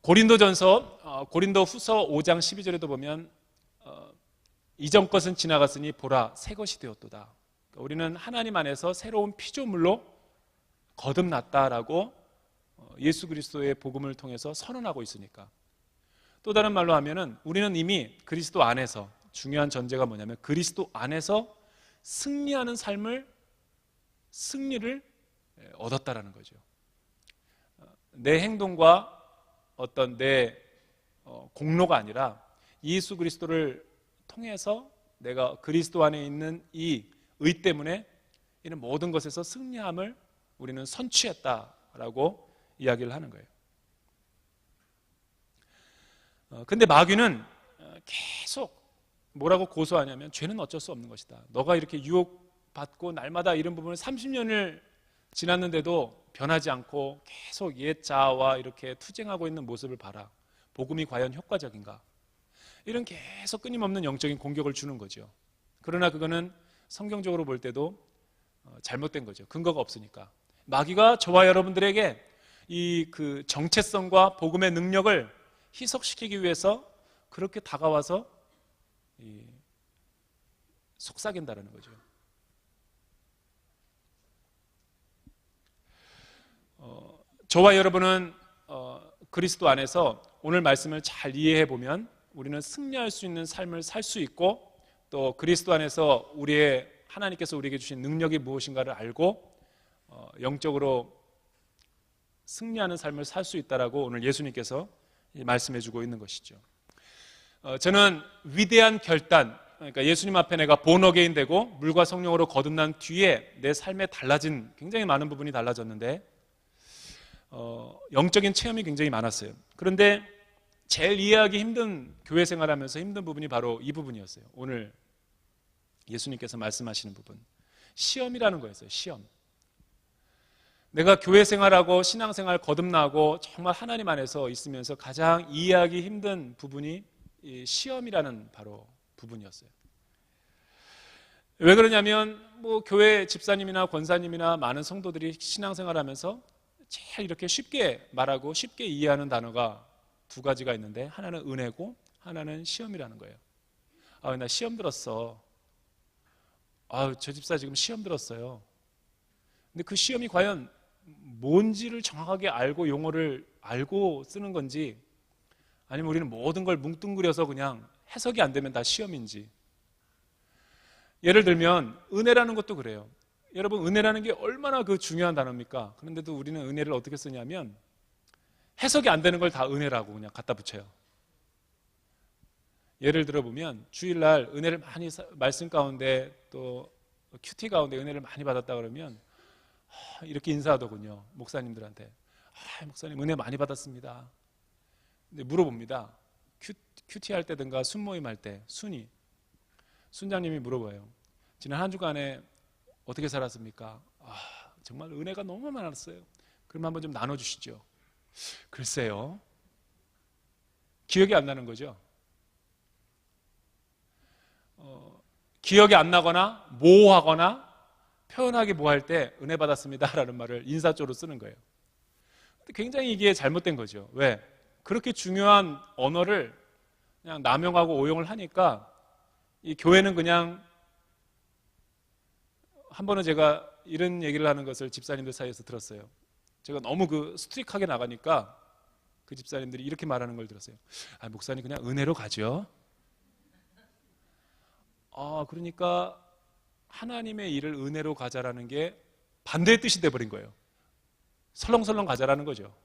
고린도전서, 고린도후서 5장 12절에도 보면 이전 것은 지나갔으니 보라 새 것이 되었도다. 그러니까 우리는 하나님 안에서 새로운 피조물로 거듭났다라고 예수 그리스도의 복음을 통해서 선언하고 있으니까. 또 다른 말로 하면은 우리는 이미 그리스도 안에서, 중요한 전제가 뭐냐면 그리스도 안에서 승리하는 승리를 얻었다라는 거죠. 내 행동과 어떤 내 공로가 아니라 예수 그리스도를 통해서 내가 그리스도 안에 있는 이 의 때문에 이런 모든 것에서 승리함을 우리는 선취했다라고 이야기를 하는 거예요. 근데 마귀는 계속 뭐라고 고소하냐면 죄는 어쩔 수 없는 것이다. 너가 이렇게 유혹받고 날마다 이런 부분을 30년을 지났는데도 변하지 않고 계속 옛 자아와 이렇게 투쟁하고 있는 모습을 봐라. 복음이 과연 효과적인가? 이런 계속 끊임없는 영적인 공격을 주는 거죠. 그러나 그거는 성경적으로 볼 때도 잘못된 거죠. 근거가 없으니까. 마귀가 저와 여러분들에게 이 그 정체성과 복음의 능력을 희석시키기 위해서 그렇게 다가와서 속삭인다라는 거죠. 저와 여러분은 그리스도 안에서 오늘 말씀을 잘 이해해 보면 우리는 승리할 수 있는 삶을 살 수 있고, 또 그리스도 안에서 하나님께서 우리에게 주신 능력이 무엇인가를 알고 영적으로 승리하는 삶을 살 수 있다라고 오늘 예수님께서 말씀해 주고 있는 것이죠. 저는 위대한 결단, 그러니까 예수님 앞에 내가 본 어게인 되고 물과 성령으로 거듭난 뒤에 내 삶에 달라진, 굉장히 많은 부분이 달라졌는데 영적인 체험이 굉장히 많았어요. 그런데 제일 이해하기 힘든, 교회 생활하면서 힘든 부분이 바로 이 부분이었어요. 오늘 예수님께서 말씀하시는 부분, 시험이라는 거였어요. 시험. 내가 교회 생활하고 신앙생활 거듭나고 정말 하나님 안에서 있으면서 가장 이해하기 힘든 부분이 이 시험이라는 바로 부분이었어요. 왜 그러냐면 교회 집사님이나 권사님이나 많은 성도들이 신앙생활하면서 제일 이렇게 쉽게 말하고 쉽게 이해하는 단어가 두 가지가 있는데, 하나는 은혜고 하나는 시험이라는 거예요. 나 시험 들었어. 저 집사 지금 시험 들었어요. 근데 그 시험이 과연 뭔지를 정확하게 알고 용어를 알고 쓰는 건지, 아니면 우리는 모든 걸 뭉뚱그려서 그냥 해석이 안 되면 다 시험인지. 예를 들면 은혜라는 것도 그래요. 여러분, 은혜라는 게 얼마나 그 중요한 단어입니까? 그런데도 우리는 은혜를 어떻게 쓰냐면 해석이 안 되는 걸 다 은혜라고 그냥 갖다 붙여요. 예를 들어보면 주일날 은혜를 많이 말씀 가운데 또 큐티 가운데 은혜를 많이 받았다 그러면 이렇게 인사하더군요. 목사님들한테. 목사님 은혜 많이 받았습니다. 근데 물어봅니다. 큐티 할 때든가 순모임 할 때 순장님이 물어봐요. 지난 한 주간에 어떻게 살았습니까? 정말 은혜가 너무 많았어요. 그럼 한번 좀 나눠주시죠. 글쎄요, 기억이 안 나는 거죠. 기억이 안 나거나 모호하거나 표현하기 뭐할 때 은혜 받았습니다라는 말을 인사조로 쓰는 거예요. 굉장히 이게 잘못된 거죠. 왜? 그렇게 중요한 언어를 그냥 남용하고 오용을 하니까 이 교회는 그냥, 한 번은 제가 이런 얘기를 하는 것을 집사님들 사이에서 들었어요. 제가 너무 스트릭하게 나가니까 그 집사님들이 이렇게 말하는 걸 들었어요. 목사님 그냥 은혜로 가죠. 그러니까 하나님의 일을 은혜로 가자라는 게 반대의 뜻이 돼버린 거예요. 설렁설렁 가자라는 거죠.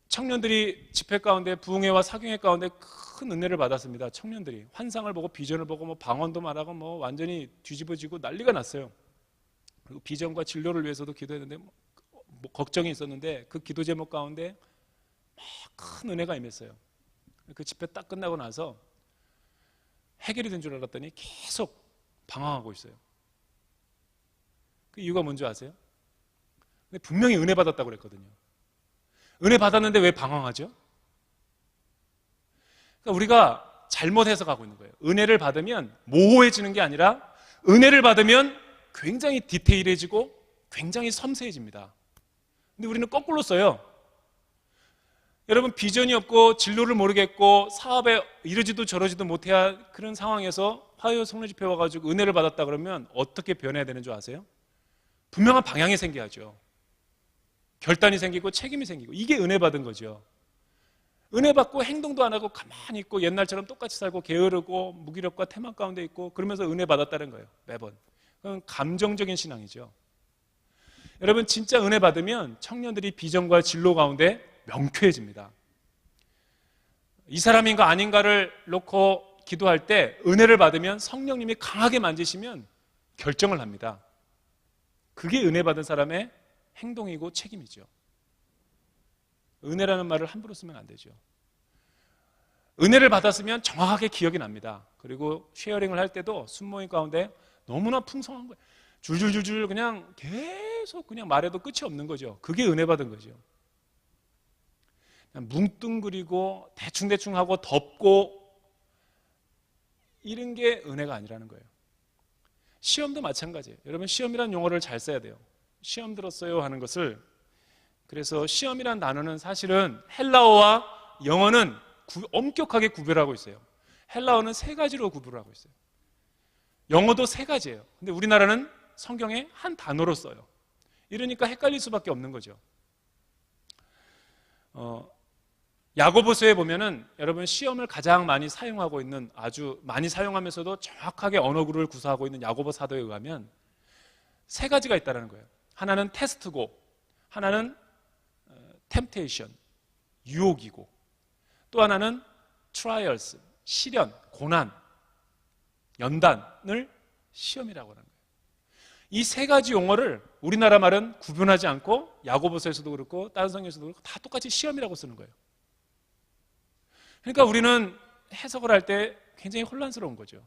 청년들이 집회 가운데, 부흥회와 사경회 가운데 큰 은혜를 받았습니다. 청년들이 환상을 보고 비전을 보고 방언도 말하고 완전히 뒤집어지고 난리가 났어요. 그리고 비전과 진료를 위해서도 기도했는데 걱정이 있었는데 그 기도 제목 가운데 막 큰 은혜가 임했어요. 그 집회 딱 끝나고 나서 해결이 된 줄 알았더니 계속 방황하고 있어요. 그 이유가 뭔지 아세요? 근데 분명히 은혜 받았다고 그랬거든요. 은혜 받았는데 왜 방황하죠? 그러니까 우리가 잘못 해석하고 있는 거예요. 은혜를 받으면 모호해지는 게 아니라 은혜를 받으면 굉장히 디테일해지고 굉장히 섬세해집니다. 근데 우리는 거꾸로 써요. 여러분, 비전이 없고 진로를 모르겠고 사업에 이러지도 저러지도 못해야 그런 상황에서 화요 성례 집회 와가지고 은혜를 받았다 그러면 어떻게 변해야 되는 줄 아세요? 분명한 방향이 생겨야죠. 결단이 생기고 책임이 생기고, 이게 은혜 받은 거죠. 은혜 받고 행동도 안 하고 가만히 있고 옛날처럼 똑같이 살고 게으르고 무기력과 태만 가운데 있고 그러면서 은혜 받았다는 거예요. 매번. 그건 감정적인 신앙이죠. 여러분, 진짜 은혜 받으면 청년들이 비전과 진로 가운데 명쾌해집니다. 이 사람인가 아닌가를 놓고 기도할 때 은혜를 받으면 성령님이 강하게 만지시면 결정을 합니다. 그게 은혜 받은 사람의 행동이고 책임이죠. 은혜라는 말을 함부로 쓰면 안 되죠. 은혜를 받았으면 정확하게 기억이 납니다. 그리고 쉐어링을 할 때도 순모임 가운데 너무나 풍성한 거예요. 줄줄줄줄 그냥 계속 그냥 말해도 끝이 없는 거죠. 그게 은혜 받은 거죠. 그냥 뭉뚱그리고 대충대충 하고 덮고 이런 게 은혜가 아니라는 거예요. 시험도 마찬가지예요. 여러분, 시험이라는 용어를 잘 써야 돼요. 시험 들었어요 하는 것을, 그래서 시험이라는 단어는 사실은 헬라어와 영어는 엄격하게 구별하고 있어요. 헬라어는 3가지로 구별을 하고 있어요. 영어도 3가지예요. 근데 우리나라는 성경에 한 단어로 써요. 이러니까 헷갈릴 수밖에 없는 거죠. 야고보서에 보면은 여러분, 시험을 가장 많이 사용하고 있는, 아주 많이 사용하면서도 정확하게 언어구를 구사하고 있는 야고보 사도에 의하면 3가지가 있다는 거예요. 하나는 테스트고, 하나는 템테이션, 유혹이고, 또 하나는 트라이얼스, 시련, 고난, 연단을 시험이라고 하는 거예요. 이 3가지 용어를 우리나라 말은 구분하지 않고 야고보서에서도 그렇고 다른 성경에서도 그렇고 다 똑같이 시험이라고 쓰는 거예요. 그러니까 우리는 해석을 할 때 굉장히 혼란스러운 거죠.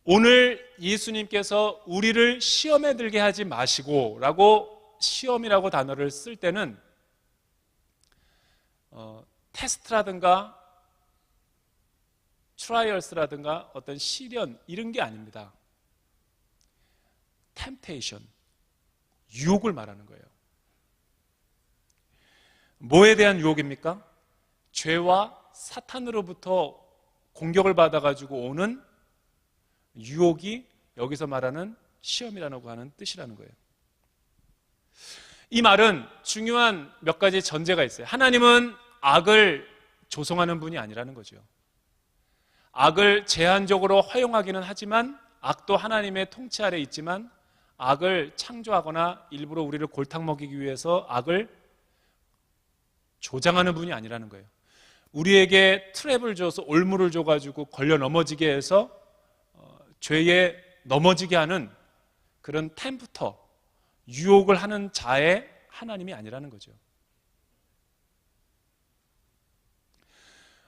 오늘 예수님께서 우리를 시험에 들게 하지 마시고 라고 시험이라고 단어를 쓸 때는 테스트라든가 트라이얼스라든가 어떤 시련 이런 게 아닙니다. 템테이션, 유혹을 말하는 거예요. 뭐에 대한 유혹입니까? 죄와 사탄으로부터 공격을 받아가지고 오는 유혹이 여기서 말하는 시험이라고 하는 뜻이라는 거예요. 이 말은 중요한 몇 가지 전제가 있어요. 하나님은 악을 조성하는 분이 아니라는 거죠. 악을 제한적으로 허용하기는 하지만, 악도 하나님의 통치 아래 있지만 악을 창조하거나 일부러 우리를 골탕 먹이기 위해서 악을 조장하는 분이 아니라는 거예요. 우리에게 트랩을 줘서 올무를 줘가지고 걸려 넘어지게 해서 죄에 넘어지게 하는 그런 템프터, 유혹을 하는 자의 하나님이 아니라는 거죠.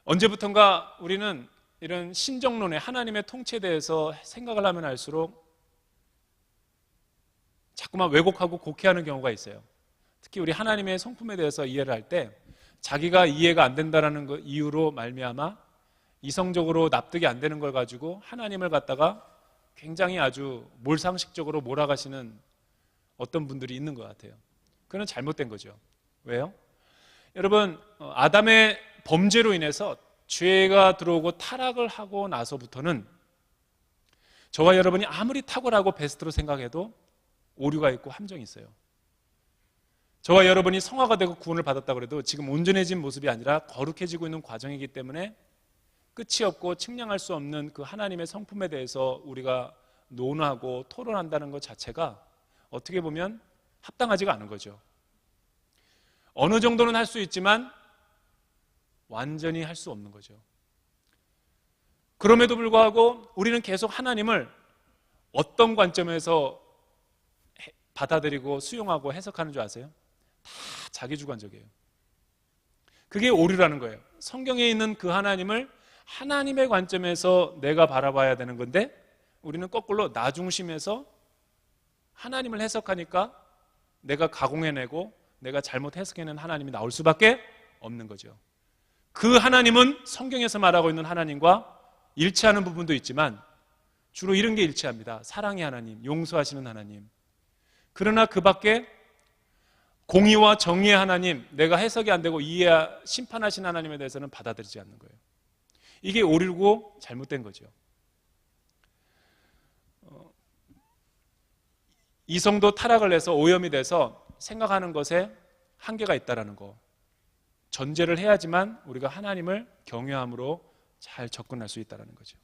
언제부턴가 우리는 이런 신정론의 하나님의 통치에 대해서 생각을 하면 할수록 자꾸만 왜곡하고 곡해하는 경우가 있어요. 특히 우리 하나님의 성품에 대해서 이해를 할 때 자기가 이해가 안 된다는 그 이유로 말미암아 이성적으로 납득이 안 되는 걸 가지고 하나님을 갖다가 굉장히 아주 몰상식적으로 몰아가시는 어떤 분들이 있는 것 같아요. 그건 잘못된 거죠. 왜요? 여러분, 아담의 범죄로 인해서 죄가 들어오고 타락을 하고 나서부터는 저와 여러분이 아무리 탁월하고 베스트로 생각해도 오류가 있고 함정이 있어요. 저와 여러분이 성화가 되고 구원을 받았다고 해도 지금 온전해진 모습이 아니라 거룩해지고 있는 과정이기 때문에 끝이 없고 측량할 수 없는 그 하나님의 성품에 대해서 우리가 논하고 토론한다는 것 자체가 어떻게 보면 합당하지가 않은 거죠. 어느 정도는 할 수 있지만 완전히 할 수 없는 거죠. 그럼에도 불구하고 우리는 계속 하나님을 어떤 관점에서 받아들이고 수용하고 해석하는 줄 아세요? 다 자기 주관적이에요. 그게 오류라는 거예요. 성경에 있는 그 하나님을 하나님의 관점에서 내가 바라봐야 되는 건데 우리는 거꾸로 나 중심에서 하나님을 해석하니까 내가 가공해내고 내가 잘못 해석해낸 하나님이 나올 수밖에 없는 거죠. 그 하나님은 성경에서 말하고 있는 하나님과 일치하는 부분도 있지만 주로 이런 게 일치합니다. 사랑의 하나님, 용서하시는 하나님. 그러나 그 밖에 공의와 정의의 하나님, 내가 해석이 안 되고 심판하신 하나님에 대해서는 받아들이지 않는 거예요. 이게 오류고 잘못된 거죠. 이성도 타락을 해서 오염이 돼서 생각하는 것에 한계가 있다라는 거. 전제를 해야지만 우리가 하나님을 경외함으로 잘 접근할 수 있다라는 거죠.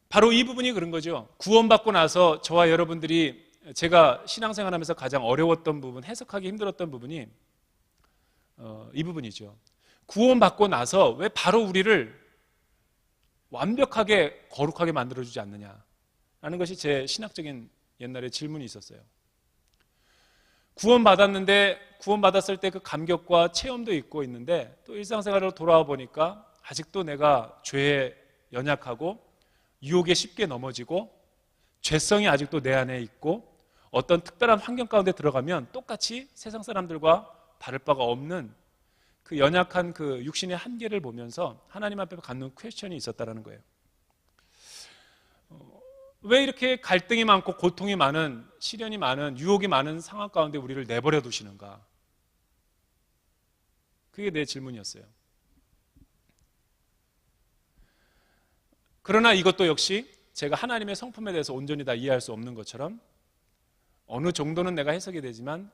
바로 이 부분이 그런 거죠. 구원받고 나서 저와 여러분들이 제가 신앙생활하면서 가장 어려웠던 부분, 해석하기 힘들었던 부분이 이 부분이죠. 구원받고 나서 왜 바로 우리를 완벽하게 거룩하게 만들어주지 않느냐라는 것이 제 신학적인 옛날에 질문이 있었어요. 구원받았을 때 그 감격과 체험도 있고 있는데 또 일상생활로 돌아와 보니까 아직도 내가 죄에 연약하고 유혹에 쉽게 넘어지고 죄성이 아직도 내 안에 있고 어떤 특별한 환경 가운데 들어가면 똑같이 세상 사람들과 다를 바가 없는 그 연약한 그 육신의 한계를 보면서 하나님 앞에 갖는 퀘스천이 있었다는 거예요. 왜 이렇게 갈등이 많고 고통이 많은, 시련이 많은, 유혹이 많은 상황 가운데 우리를 내버려 두시는가? 그게 내 질문이었어요. 그러나 이것도 역시 제가 하나님의 성품에 대해서 온전히 다 이해할 수 없는 것처럼 어느 정도는 내가 해석이 되지만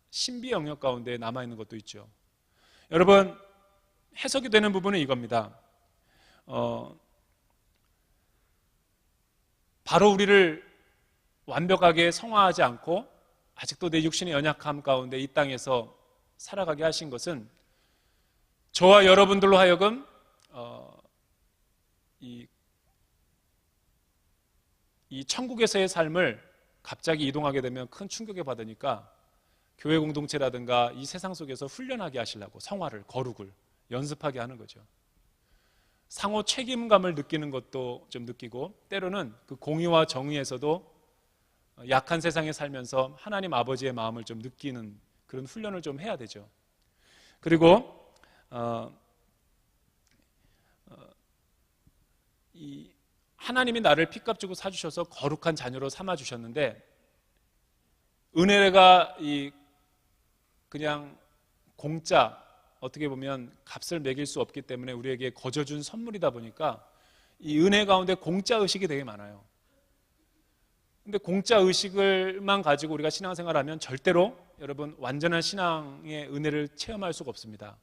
신비 영역 가운데 남아있는 것도 있죠. 여러분, 해석이 되는 부분은 이겁니다. 바로 우리를 완벽하게 성화하지 않고 아직도 내 육신의 연약함 가운데 이 땅에서 살아가게 하신 것은 저와 여러분들로 하여금 이 천국에서의 삶을 갑자기 이동하게 되면 큰 충격을 받으니까 교회 공동체라든가 이 세상 속에서 훈련하게 하시려고 성화를, 거룩을 연습하게 하는 거죠. 상호 책임감을 느끼는 것도 좀 느끼고 때로는 그 공의와 정의에서도 약한 세상에 살면서 하나님 아버지의 마음을 좀 느끼는 그런 훈련을 좀 해야 되죠. 그리고 이 하나님이 나를 핏값 주고 사주셔서 거룩한 자녀로 삼아주셨는데 은혜가 그냥 공짜, 어떻게 보면 값을 매길 수 없기 때문에 우리에게 거저준 선물이다 보니까 이 은혜 가운데 공짜 의식이 되게 많아요. 근데 공짜 의식을만 가지고 우리가 신앙생활하면 절대로 여러분 완전한 신앙의 은혜를 체험할 수가 없습니다.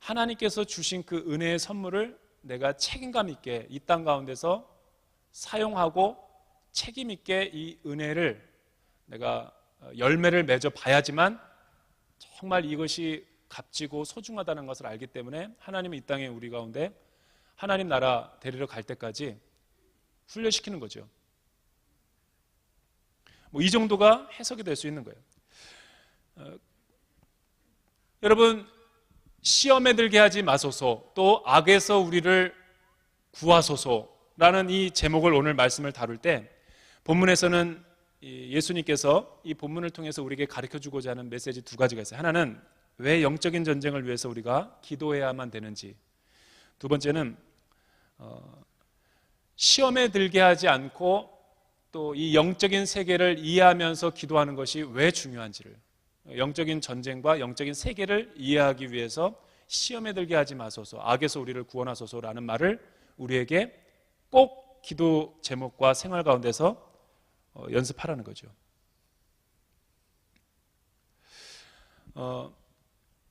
하나님께서 주신 그 은혜의 선물을 내가 책임감 있게 이 땅 가운데서 사용하고 책임 있게 이 은혜를 내가 열매를 맺어 봐야지만 정말 이것이 값지고 소중하다는 것을 알기 때문에 하나님이 이 땅에 우리 가운데 하나님 나라 데리러 갈 때까지 훈련시키는 거죠. 뭐 이 정도가 해석이 될 수 있는 거예요. 여러분, 시험에 들게 하지 마소서, 또 악에서 우리를 구하소서라는 이 제목을 오늘 말씀을 다룰 때 본문에서는 예수님께서 이 본문을 통해서 우리에게 가르쳐주고자 하는 메시지 두 가지가 있어요. 하나는 왜 영적인 전쟁을 위해서 우리가 기도해야만 되는지, 두 번째는 시험에 들게 하지 않고 또 이 영적인 세계를 이해하면서 기도하는 것이 왜 중요한지를, 영적인 전쟁과 영적인 세계를 이해하기 위해서 시험에 들게 하지 마소서, 악에서 우리를 구원하소서라는 말을 우리에게 꼭 기도 제목과 생활 가운데서 연습하라는 거죠.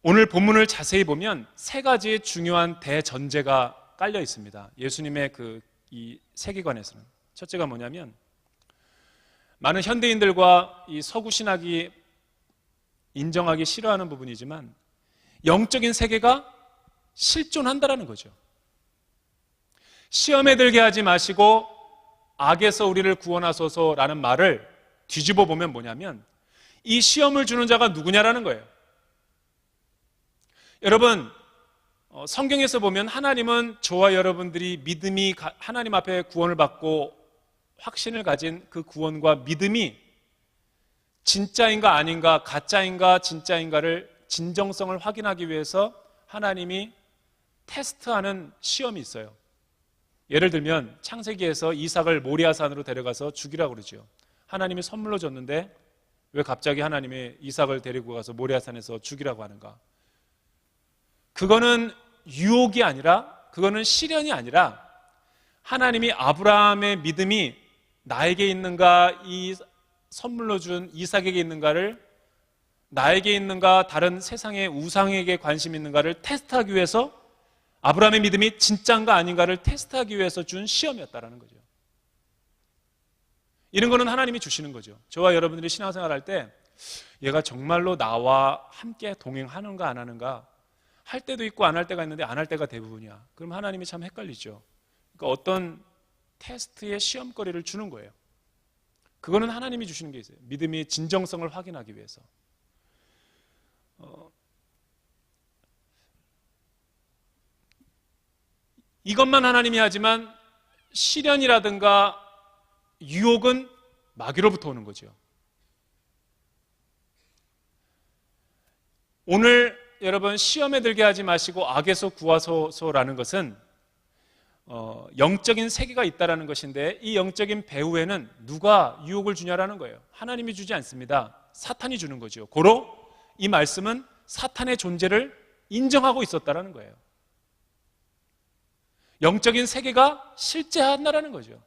오늘 본문을 자세히 보면 세 가지의 중요한 대전제가 깔려 있습니다. 예수님의 이 세계관에서는. 첫째가 뭐냐면 많은 현대인들과 이 서구 신학이 인정하기 싫어하는 부분이지만 영적인 세계가 실존한다라는 거죠. 시험에 들게 하지 마시고 악에서 우리를 구원하소서라는 말을 뒤집어 보면 뭐냐면 이 시험을 주는 자가 누구냐라는 거예요. 여러분, 성경에서 보면 하나님은 저와 여러분들이 믿음이 하나님 앞에 구원을 받고 확신을 가진 그 구원과 믿음이 진짜인가 아닌가, 가짜인가 진짜인가를 진정성을 확인하기 위해서 하나님이 테스트하는 시험이 있어요. 예를 들면 창세기에서 이삭을 모리아산으로 데려가서 죽이라고 그러죠. 하나님이 선물로 줬는데 왜 갑자기 하나님이 이삭을 데리고 가서 모리아산에서 죽이라고 하는가? 그거는 유혹이 아니라, 그거는 시련이 아니라 하나님이 아브라함의 믿음이 나에게 있는가, 이 선물로 준 이삭에게 있는가를, 나에게 있는가 다른 세상의 우상에게 관심 있는가를 테스트하기 위해서, 아브라함의 믿음이 진짜인가 아닌가를 테스트하기 위해서 준 시험이었다라는 거죠. 이런 거는 하나님이 주시는 거죠. 저와 여러분들이 신앙생활 할 때 얘가 정말로 나와 함께 동행하는가 안 하는가, 할 때도 있고 안 할 때가 있는데 안 할 때가 대부분이야. 그럼 하나님이 참 헷갈리죠. 그러니까 어떤 테스트의 시험거리를 주는 거예요. 그거는 하나님이 주시는 게 있어요. 믿음의 진정성을 확인하기 위해서. 이것만 하나님이 하지만 시련이라든가 유혹은 마귀로부터 오는 거죠. 오늘 여러분 시험에 들게 하지 마시고 악에서 구하소서라는 것은 영적인 세계가 있다라는 것인데, 이 영적인 배후에는 누가 유혹을 주냐라는 거예요. 하나님이 주지 않습니다. 사탄이 주는 거죠. 고로 이 말씀은 사탄의 존재를 인정하고 있었다라는 거예요. 영적인 세계가 실제한다라는 거죠.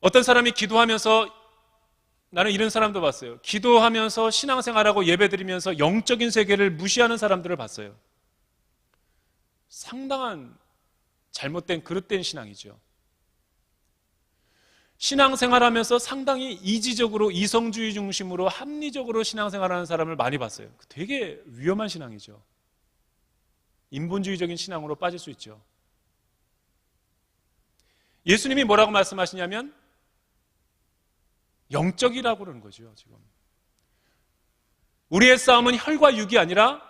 어떤 사람이 기도하면서, 나는 이런 사람도 봤어요. 기도하면서 신앙생활하고 예배드리면서 영적인 세계를 무시하는 사람들을 봤어요. 상당한 잘못된 그릇된 신앙이죠. 신앙생활하면서 상당히 이지적으로, 이성주의 중심으로 합리적으로 신앙생활하는 사람을 많이 봤어요. 되게 위험한 신앙이죠. 인본주의적인 신앙으로 빠질 수 있죠. 예수님이 뭐라고 말씀하시냐면 영적이라고 그러는 거죠. 지금 우리의 싸움은 혈과 육이 아니라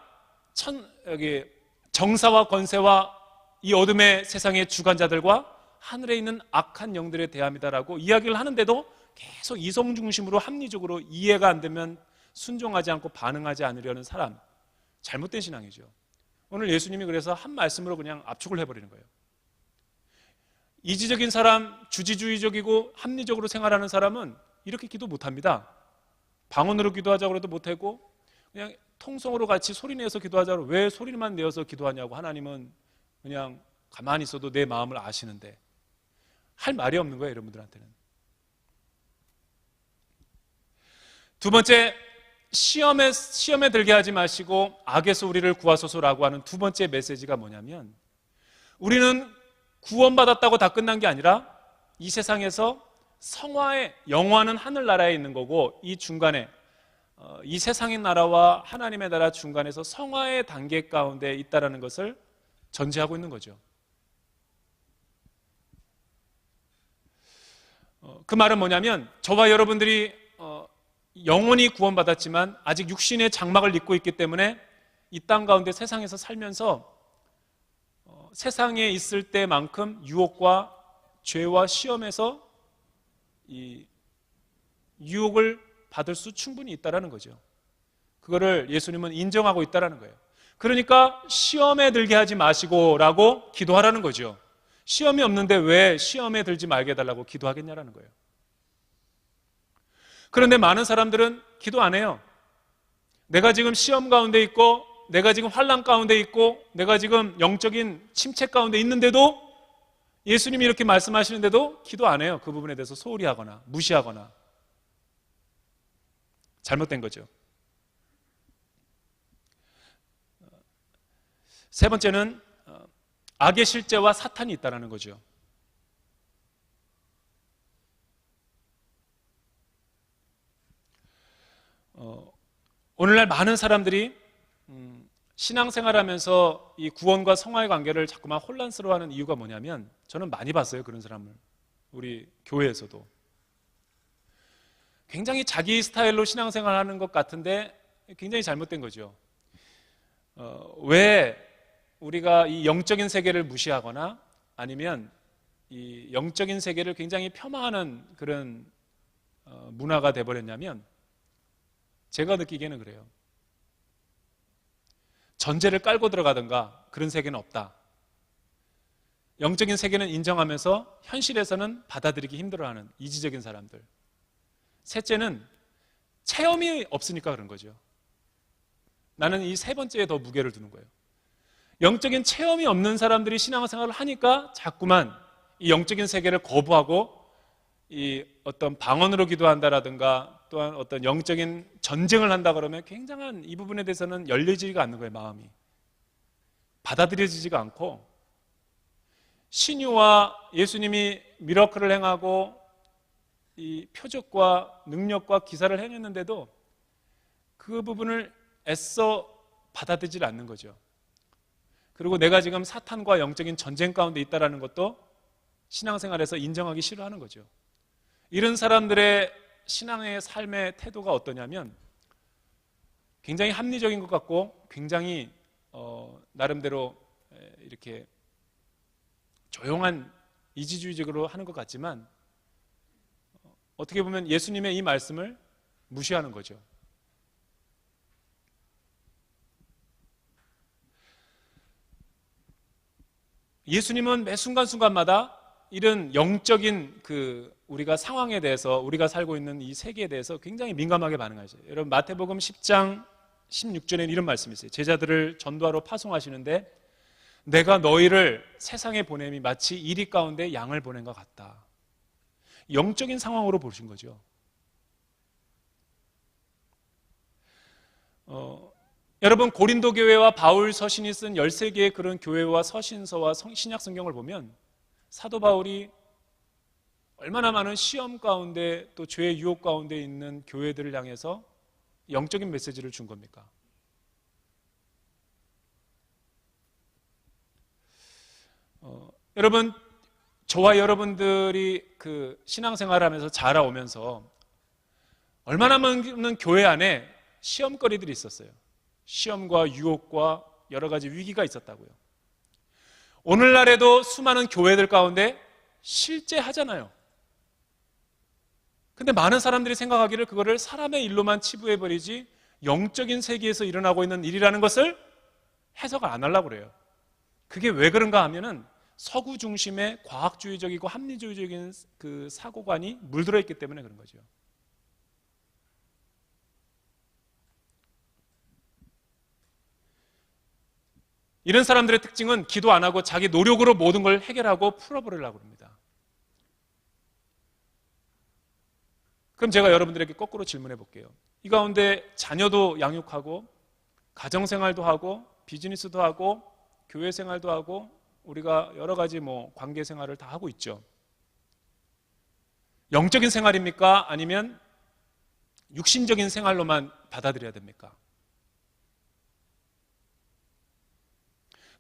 여기 정사와 권세와 이 어둠의 세상의 주관자들과 하늘에 있는 악한 영들에 대함이다라고 이야기를 하는데도 계속 이성 중심으로 합리적으로 이해가 안 되면 순종하지 않고 반응하지 않으려는 사람, 잘못된 신앙이죠. 오늘 예수님이 그래서 한 말씀으로 그냥 압축을 해버리는 거예요. 이지적인 사람, 주지주의적이고 합리적으로 생활하는 사람은 이렇게 기도 못합니다. 방언으로 기도하자고 해도 못하고, 그냥 통성으로 같이 소리내서 기도하자고, 왜 소리만 내어서 기도하냐고. 하나님은 그냥 가만히 있어도 내 마음을 아시는데. 할 말이 없는 거예요, 여러분들한테는. 두 번째, 시험에 들게 하지 마시고 악에서 우리를 구하소서라고 하는 두 번째 메시지가 뭐냐면, 우리는 구원받았다고 다 끝난 게 아니라 이 세상에서 성화의 영화는 하늘나라에 있는 거고, 이 중간에 이 세상의 나라와 하나님의 나라 중간에서 성화의 단계 가운데 있다라는 것을 전제하고 있는 거죠. 그 말은 뭐냐면, 저와 여러분들이 영원히 구원받았지만 아직 육신의 장막을 입고 있기 때문에 이 땅 가운데 세상에서 살면서 세상에 있을 때만큼 유혹과 죄와 시험에서 이 유혹을 받을 수 충분히 있다라는 거죠. 그거를 예수님은 인정하고 있다라는 거예요. 그러니까 시험에 들게 하지 마시고라고 기도하라는 거죠. 시험이 없는데 왜 시험에 들지 말게 해달라고 기도하겠냐라는 거예요. 그런데 많은 사람들은 기도 안 해요. 내가 지금 시험 가운데 있고, 내가 지금 환난 가운데 있고, 내가 지금 영적인 침체 가운데 있는데도, 예수님이 이렇게 말씀하시는데도 기도 안 해요. 그 부분에 대해서 소홀히 하거나 무시하거나. 잘못된 거죠. 세 번째는 악의 실제와 사탄이 있다는 거죠. 오늘날 많은 사람들이 신앙생활하면서 이 구원과 성화의 관계를 자꾸만 혼란스러워하는 이유가 뭐냐면, 저는 많이 봤어요, 그런 사람을. 우리 교회에서도 굉장히 자기 스타일로 신앙생활하는 것 같은데 굉장히 잘못된 거죠. 왜 우리가 이 영적인 세계를 무시하거나 아니면 이 영적인 세계를 굉장히 폄하하는 그런 문화가 돼버렸냐면, 제가 느끼기에는 그래요. 전제를 깔고 들어가든가 그런 세계는 없다. 영적인 세계는 인정하면서 현실에서는 받아들이기 힘들어하는 이지적인 사람들. 셋째는 체험이 없으니까 그런 거죠. 나는 이 세 번째에 더 무게를 두는 거예요. 영적인 체험이 없는 사람들이 신앙생활을 하니까 자꾸만 이 영적인 세계를 거부하고 이 어떤 방언으로 기도한다라든가 또한 어떤 영적인 전쟁을 한다 그러면 굉장한 이 부분에 대해서는 열려지지가 않는 거예요. 마음이 받아들여지지가 않고, 신유와 예수님이 미러클을 행하고 이 표적과 능력과 기사를 행했는데도 그 부분을 애써 받아들이지 않는 거죠. 그리고 내가 지금 사탄과 영적인 전쟁 가운데 있다는 것도 신앙생활에서 인정하기 싫어하는 거죠. 이런 사람들의 신앙의 삶의 태도가 어떠냐면 굉장히 합리적인 것 같고 굉장히 나름대로 이렇게 조용한 이지주의적으로 하는 것 같지만 어떻게 보면 예수님의 이 말씀을 무시하는 거죠. 예수님은 매 순간순간마다 이런 영적인 우리가 상황에 대해서, 우리가 살고 있는 이 세계에 대해서 굉장히 민감하게 반응하죠. 여러분, 마태복음 10장 16절에는 이런 말씀이 있어요. 제자들을 전도하러 파송하시는데 내가 너희를 세상에 보냄이 마치 이리 가운데 양을 보낸 것 같다. 영적인 상황으로 보신 거죠. 여러분, 고린도 교회와 바울 서신이 쓴 13개의 그런 교회와 서신서와 신약 성경을 보면 사도 바울이 얼마나 많은 시험 가운데 또 죄의 유혹 가운데 있는 교회들을 향해서 영적인 메시지를 준 겁니까? 여러분, 저와 여러분들이 신앙생활을 하면서 자라오면서 얼마나 많은 교회 안에 시험거리들이 있었어요. 시험과 유혹과 여러 가지 위기가 있었다고요. 오늘날에도 수많은 교회들 가운데 실제 하잖아요. 근데 많은 사람들이 생각하기를 그거를 사람의 일로만 치부해버리지 영적인 세계에서 일어나고 있는 일이라는 것을 해석을 안 하려고 그래요. 그게 왜 그런가 하면은 서구 중심의 과학주의적이고 합리주의적인 그 사고관이 물들어 있기 때문에 그런 거죠. 이런 사람들의 특징은 기도 안 하고 자기 노력으로 모든 걸 해결하고 풀어버리려고 합니다. 그럼 제가 여러분들에게 거꾸로 질문해 볼게요. 이 가운데 자녀도 양육하고 가정생활도 하고 비즈니스도 하고 교회 생활도 하고 우리가 여러 가지 관계 생활을 다 하고 있죠. 영적인 생활입니까? 아니면 육신적인 생활로만 받아들여야 됩니까?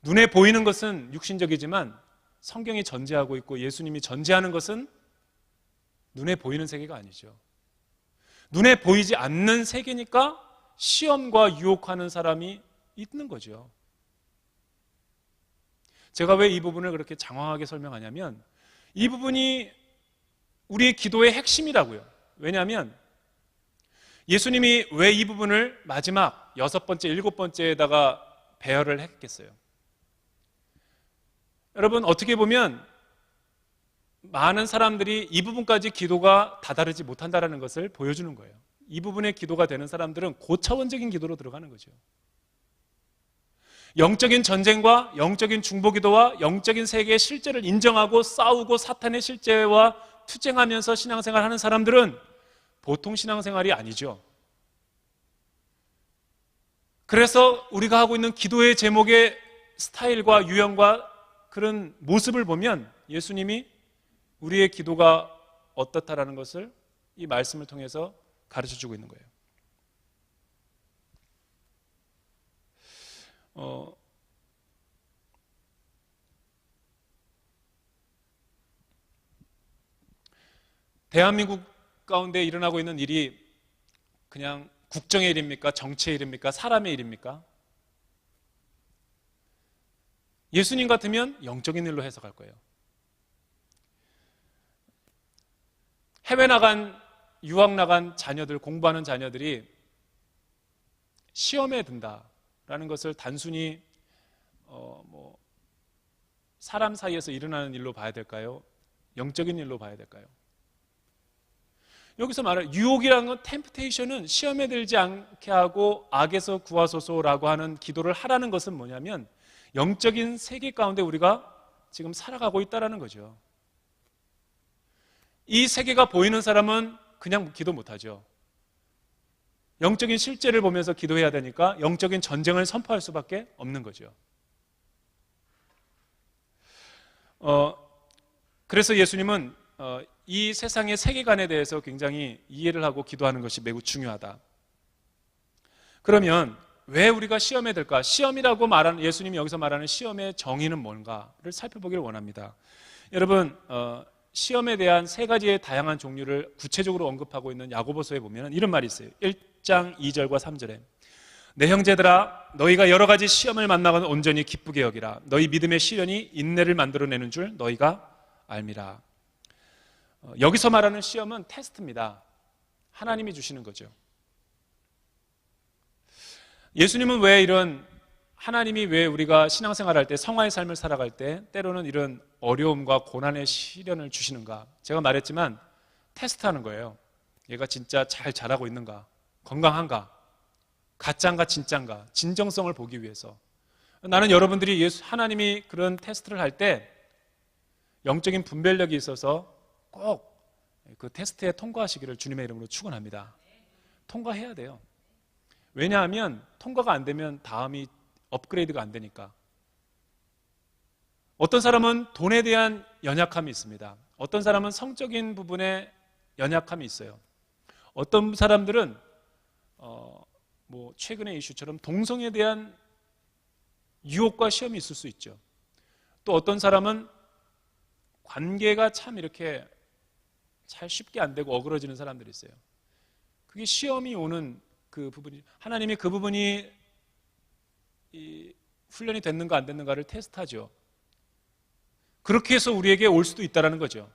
눈에 보이는 것은 육신적이지만 성경이 전제하고 있고 예수님이 전제하는 것은 눈에 보이는 세계가 아니죠. 눈에 보이지 않는 세계니까 시험과 유혹하는 사람이 있는 거죠. 제가 왜 이 부분을 그렇게 장황하게 설명하냐면 이 부분이 우리의 기도의 핵심이라고요. 왜냐하면 예수님이 왜 이 부분을 마지막 6번째, 7번째에다가 배열을 했겠어요? 여러분, 어떻게 보면 많은 사람들이 이 부분까지 기도가 다다르지 못한다는 것을 보여주는 거예요. 이 부분의 기도가 되는 사람들은 고차원적인 기도로 들어가는 거죠. 영적인 전쟁과 영적인 중보기도와 영적인 세계의 실제를 인정하고 싸우고 사탄의 실제와 투쟁하면서 신앙생활하는 사람들은 보통 신앙생활이 아니죠. 그래서 우리가 하고 있는 기도의 제목의 스타일과 유형과 그런 모습을 보면 예수님이 우리의 기도가 어떻다라는 것을 이 말씀을 통해서 가르쳐주고 있는 거예요. 대한민국 가운데 일어나고 있는 일이 그냥 국정의 일입니까? 정치의 일입니까? 사람의 일입니까? 예수님 같으면 영적인 일로 해석할 거예요. 해외 나간, 유학 나간 자녀들, 공부하는 자녀들이 시험에 든다라는 것을 단순히 사람 사이에서 일어나는 일로 봐야 될까요? 영적인 일로 봐야 될까요? 여기서 말하는 유혹이라는 건, 템프테이션은 시험에 들지 않게 하고 악에서 구하소서라고 하는 기도를 하라는 것은 뭐냐면 영적인 세계 가운데 우리가 지금 살아가고 있다는 거죠. 이 세계가 보이는 사람은 그냥 기도 못하죠. 영적인 실제를 보면서 기도해야 되니까 영적인 전쟁을 선포할 수밖에 없는 거죠. 그래서 예수님은 이 세상의 세계관에 대해서 굉장히 이해를 하고 기도하는 것이 매우 중요하다. 그러면 왜 우리가 시험에 들까? 시험이라고 말하는, 예수님이 여기서 말하는 시험의 정의는 뭔가를 살펴보기를 원합니다. 여러분, 시험에 대한 세 가지의 다양한 종류를 구체적으로 언급하고 있는 야고보서에 보면 이런 말이 있어요. 1장 2절과 3절에 내 형제들아, 너희가 여러 가지 시험을 만나거든 온전히 기쁘게 여기라. 너희 믿음의 시련이 인내를 만들어내는 줄 너희가 알미라. 여기서 말하는 시험은 테스트입니다. 하나님이 주시는 거죠. 예수님은 왜 이런, 하나님이 왜 우리가 신앙생활할 때, 성화의 삶을 살아갈 때 때로는 이런 어려움과 고난의 시련을 주시는가? 제가 말했지만 테스트하는 거예요. 얘가 진짜 잘 자라고 있는가? 건강한가? 가짜인가 진짜인가? 진정성을 보기 위해서. 나는 여러분들이 하나님이 그런 테스트를 할 때 영적인 분별력이 있어서 꼭 그 테스트에 통과하시기를 주님의 이름으로 축원합니다. 통과해야 돼요. 왜냐하면 통과가 안 되면 다음이 업그레이드가 안 되니까. 어떤 사람은 돈에 대한 연약함이 있습니다. 어떤 사람은 성적인 부분에 연약함이 있어요. 어떤 사람들은 최근의 이슈처럼 동성에 대한 유혹과 시험이 있을 수 있죠. 또 어떤 사람은 관계가 참 이렇게 잘 쉽게 안 되고 어그러지는 사람들이 있어요. 그게 시험이 오는 그 부분이, 하나님이 그 부분이 훈련이 됐는가 안 됐는가를 테스트하죠. 그렇게 해서 우리에게 올 수도 있다는 거죠.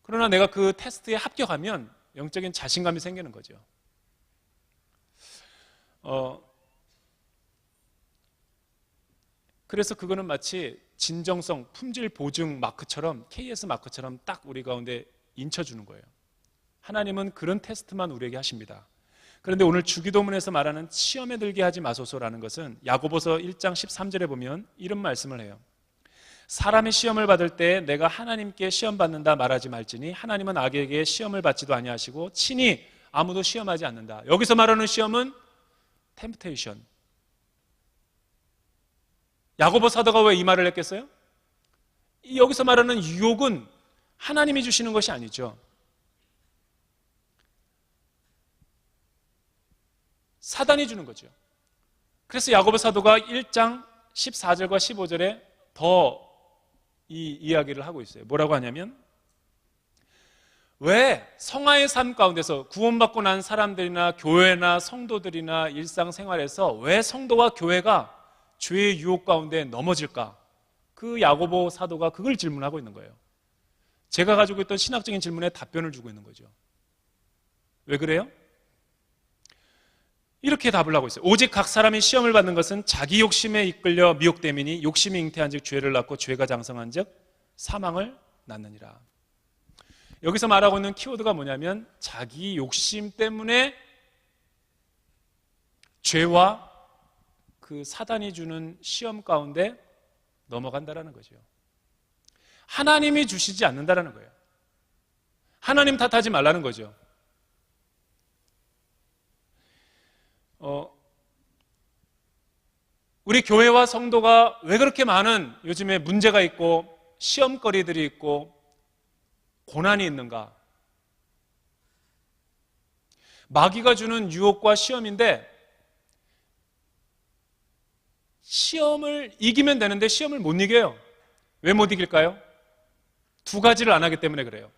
그러나 내가 그 테스트에 합격하면 영적인 자신감이 생기는 거죠. 그래서 그거는 마치 진정성, 품질 보증 마크처럼, KS 마크처럼 딱 우리 가운데 인쳐주는 거예요. 하나님은 그런 테스트만 우리에게 하십니다. 그런데 오늘 주기도문에서 말하는 시험에 들게 하지 마소서라는 것은 야고보서 1장 13절에 보면 이런 말씀을 해요. 사람의 시험을 받을 때 내가 하나님께 시험 받는다 말하지 말지니 하나님은 악에게 시험을 받지도 아니하시고 친히 아무도 시험하지 않는다. 여기서 말하는 시험은 템프테이션. 야고보 사도가 왜 이 말을 했겠어요? 여기서 말하는 유혹은 하나님이 주시는 것이 아니죠. 사단이 주는 거죠. 그래서 야고보 사도가 1장 14절과 15절에 더 이 이야기를 하고 있어요. 뭐라고 하냐면, 왜 성화의 삶 가운데서 구원받고 난 사람들이나 교회나 성도들이나 일상생활에서 왜 성도와 교회가 죄의 유혹 가운데 넘어질까? 그 야고보 사도가 그걸 질문하고 있는 거예요. 제가 가지고 있던 신학적인 질문에 답변을 주고 있는 거죠. 왜 그래요? 이렇게 답을 하고 있어요. 오직 각 사람이 시험을 받는 것은 자기 욕심에 이끌려 미혹됨이니 욕심이 잉태한 즉 죄를 낳고 죄가 장성한 즉 사망을 낳느니라. 여기서 말하고 있는 키워드가 뭐냐면 자기 욕심 때문에 죄와 그 사단이 주는 시험 가운데 넘어간다라는 거죠. 하나님이 주시지 않는다라는 거예요. 하나님 탓하지 말라는 거죠. 우리 교회와 성도가 왜 그렇게 많은 요즘에 문제가 있고 시험거리들이 있고 고난이 있는가? 마귀가 주는 유혹과 시험인데 시험을 이기면 되는데 시험을 못 이겨요. 왜 못 이길까요? 두 가지를 안 하기 때문에 그래요.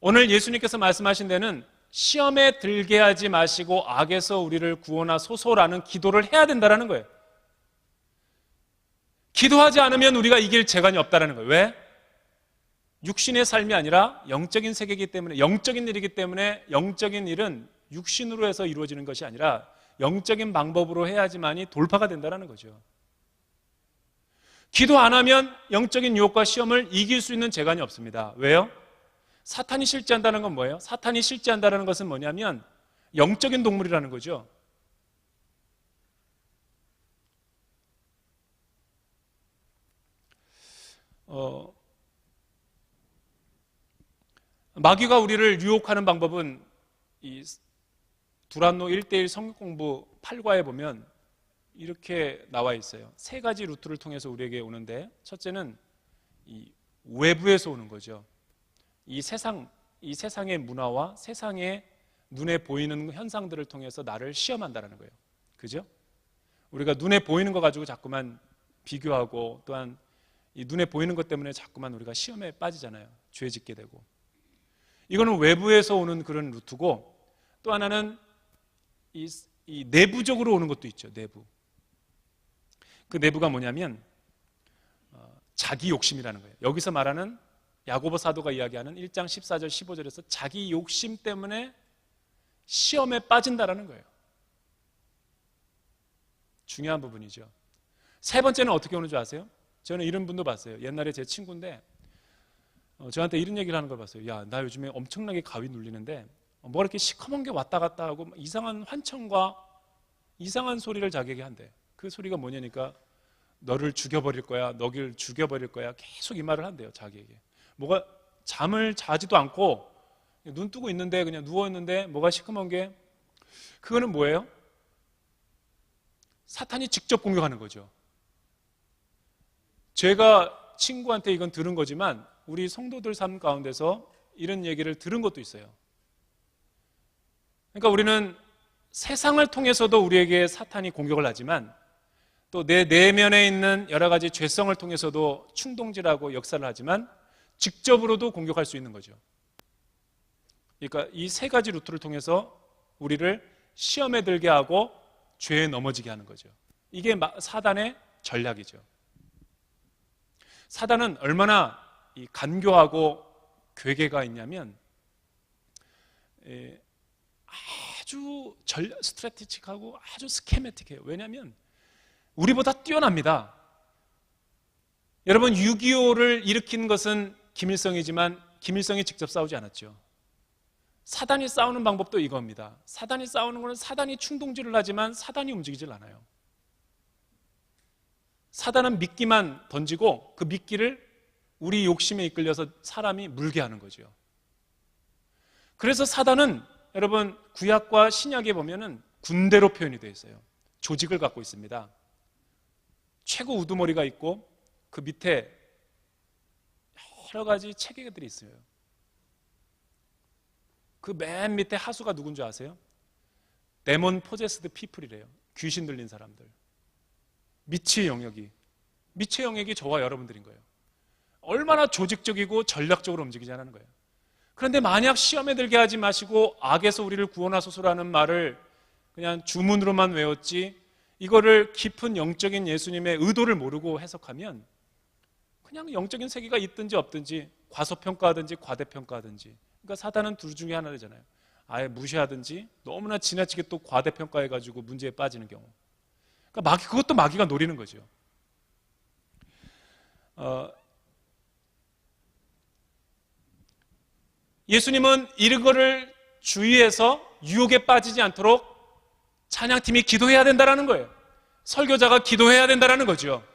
오늘 예수님께서 말씀하신 데는 시험에 들게 하지 마시고 악에서 우리를 구원하소서라는 기도를 해야 된다는 거예요. 기도하지 않으면 우리가 이길 재간이 없다는 거예요. 왜? 육신의 삶이 아니라 영적인 세계이기 때문에, 영적인 일이기 때문에 영적인 일은 육신으로 해서 이루어지는 것이 아니라 영적인 방법으로 해야지만이 돌파가 된다는 거죠. 기도 안 하면 영적인 유혹과 시험을 이길 수 있는 재간이 없습니다. 왜요? 사탄이 실제한다는 건 뭐예요? 사탄이 실제한다는 것은 뭐냐면 영적인 동물이라는 거죠. 마귀가 우리를 유혹하는 방법은 이 두란노 1:1 성경 공부 8과에 보면 이렇게 나와 있어요. 세 가지 루트를 통해서 우리에게 오는데, 첫째는 이 외부에서 오는 거죠. 이 세상의 문화와 세상의 눈에 보이는 현상들을 통해서 나를 시험한다는 거예요. 그죠? 우리가 눈에 보이는 거 가지고 자꾸만 비교하고, 또한 이 눈에 보이는 것 때문에 자꾸만 우리가 시험에 빠지잖아요. 죄 짓게 되고. 이거는 외부에서 오는 그런 루트고, 또 하나는 이 내부적으로 오는 것도 있죠. 내부. 그 내부가 뭐냐면 자기 욕심이라는 거예요. 여기서 말하는 야고보 사도가 이야기하는 1장 14절 15절에서 자기 욕심 때문에 시험에 빠진다라는 거예요. 중요한 부분이죠. 세 번째는 어떻게 오는 줄 아세요? 저는 이런 분도 봤어요. 옛날에 제 친구인데 저한테 이런 얘기를 하는 걸 봤어요. 야, 나 요즘에 엄청나게 가위 눌리는데 뭐가 이렇게 시커먼 게 왔다 갔다 하고 이상한 환청과 이상한 소리를 자기에게 한대. 그 소리가 뭐냐니까 너를 죽여버릴 거야, 너를 죽여버릴 거야, 계속 이 말을 한대요. 자기에게. 뭐가 잠을 자지도 않고 눈 뜨고 있는데, 그냥 누워있는데 뭐가 시커먼 게, 그거는 뭐예요? 사탄이 직접 공격하는 거죠. 제가 친구한테 이건 들은 거지만 우리 성도들 삶 가운데서 이런 얘기를 들은 것도 있어요. 그러니까 우리는 세상을 통해서도 우리에게 사탄이 공격을 하지만 또 내 내면에 있는 여러 가지 죄성을 통해서도 충동질하고 역사를 하지만 직접으로도 공격할 수 있는 거죠. 그러니까 이 세 가지 루트를 통해서 우리를 시험에 들게 하고 죄에 넘어지게 하는 거죠. 이게 사단의 전략이죠. 사단은 얼마나 이 간교하고 괴계가 있냐면 아주 스트래티직하고 아주 스케매틱해요. 왜냐하면 우리보다 뛰어납니다. 여러분, 6.25를 일으킨 것은 김일성이지만 김일성이 직접 싸우지 않았죠. 사단이 싸우는 방법도 이겁니다. 사단이 싸우는 것은 사단이 충동질을 하지만 사단이 움직이질 않아요. 사단은 미끼만 던지고 그 미끼를 우리 욕심에 이끌려서 사람이 물게 하는 거죠. 그래서 사단은 여러분 구약과 신약에 보면은 군대로 표현이 되어 있어요. 조직을 갖고 있습니다. 최고 우두머리가 있고 그 밑에 여러 가지 체계들이 있어요. 그 맨 밑에 하수가 누군지 아세요? 데몬 포제스드 피플이래요. 귀신 들린 사람들. 미치의 영역이 저와 여러분들인 거예요. 얼마나 조직적이고 전략적으로 움직이자는 거예요. 그런데 만약 시험에 들게 하지 마시고 악에서 우리를 구원하소서라는 말을 그냥 주문으로만 외웠지, 이거를 깊은 영적인 예수님의 의도를 모르고 해석하면 그냥 영적인 세계가 있든지 없든지 과소평가하든지 과대평가하든지, 그러니까 사단은 둘 중에 하나잖아요. 아예 무시하든지 너무나 지나치게 또 과대평가해가지고 문제에 빠지는 경우. 그러니까 그것도 마귀가 노리는 거죠. 예수님은 이런 거를 주의해서 유혹에 빠지지 않도록 찬양팀이 기도해야 된다는 거예요. 설교자가 기도해야 된다는 거죠.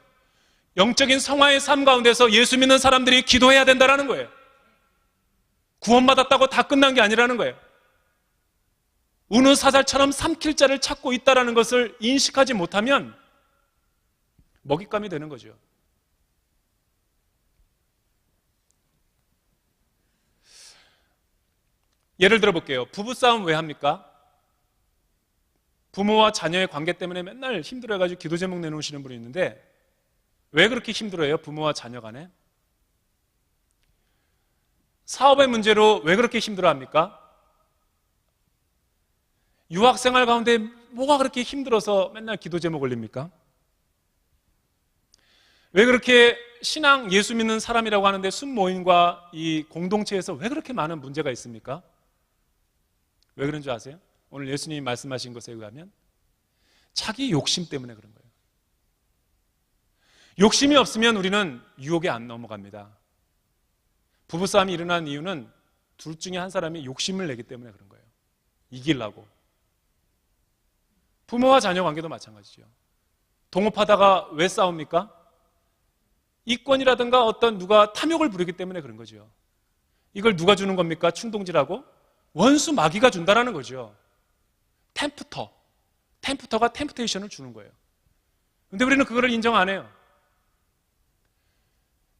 영적인 성화의 삶 가운데서 예수 믿는 사람들이 기도해야 된다는 거예요. 구원받았다고 다 끝난 게 아니라는 거예요. 우는 사자처럼 삼킬 자를 찾고 있다는 것을 인식하지 못하면 먹잇감이 되는 거죠. 예를 들어 볼게요. 부부싸움 왜 합니까? 부모와 자녀의 관계 때문에 맨날 힘들어해가지고 기도 제목 내놓으시는 분이 있는데 왜 그렇게 힘들어해요? 부모와 자녀 간에? 사업의 문제로 왜 그렇게 힘들어합니까? 유학생활 가운데 뭐가 그렇게 힘들어서 맨날 기도 제목 올립니까? 왜 그렇게 신앙 예수 믿는 사람이라고 하는데 순모임과 이 공동체에서 왜 그렇게 많은 문제가 있습니까? 왜 그런 줄 아세요? 오늘 예수님이 말씀하신 것에 의하면 자기 욕심 때문에 그런 거예요. 욕심이 없으면 우리는 유혹에 안 넘어갑니다. 부부싸움이 일어난 이유는 둘 중에 한 사람이 욕심을 내기 때문에 그런 거예요. 이기려고. 부모와 자녀 관계도 마찬가지죠. 동업하다가 왜 싸웁니까? 이권이라든가 어떤 누가 탐욕을 부리기 때문에 그런 거죠. 이걸 누가 주는 겁니까? 충동질하고 원수 마귀가 준다라는 거죠. 템프터가 템프테이션을 주는 거예요. 근데 우리는 그거를 인정 안 해요.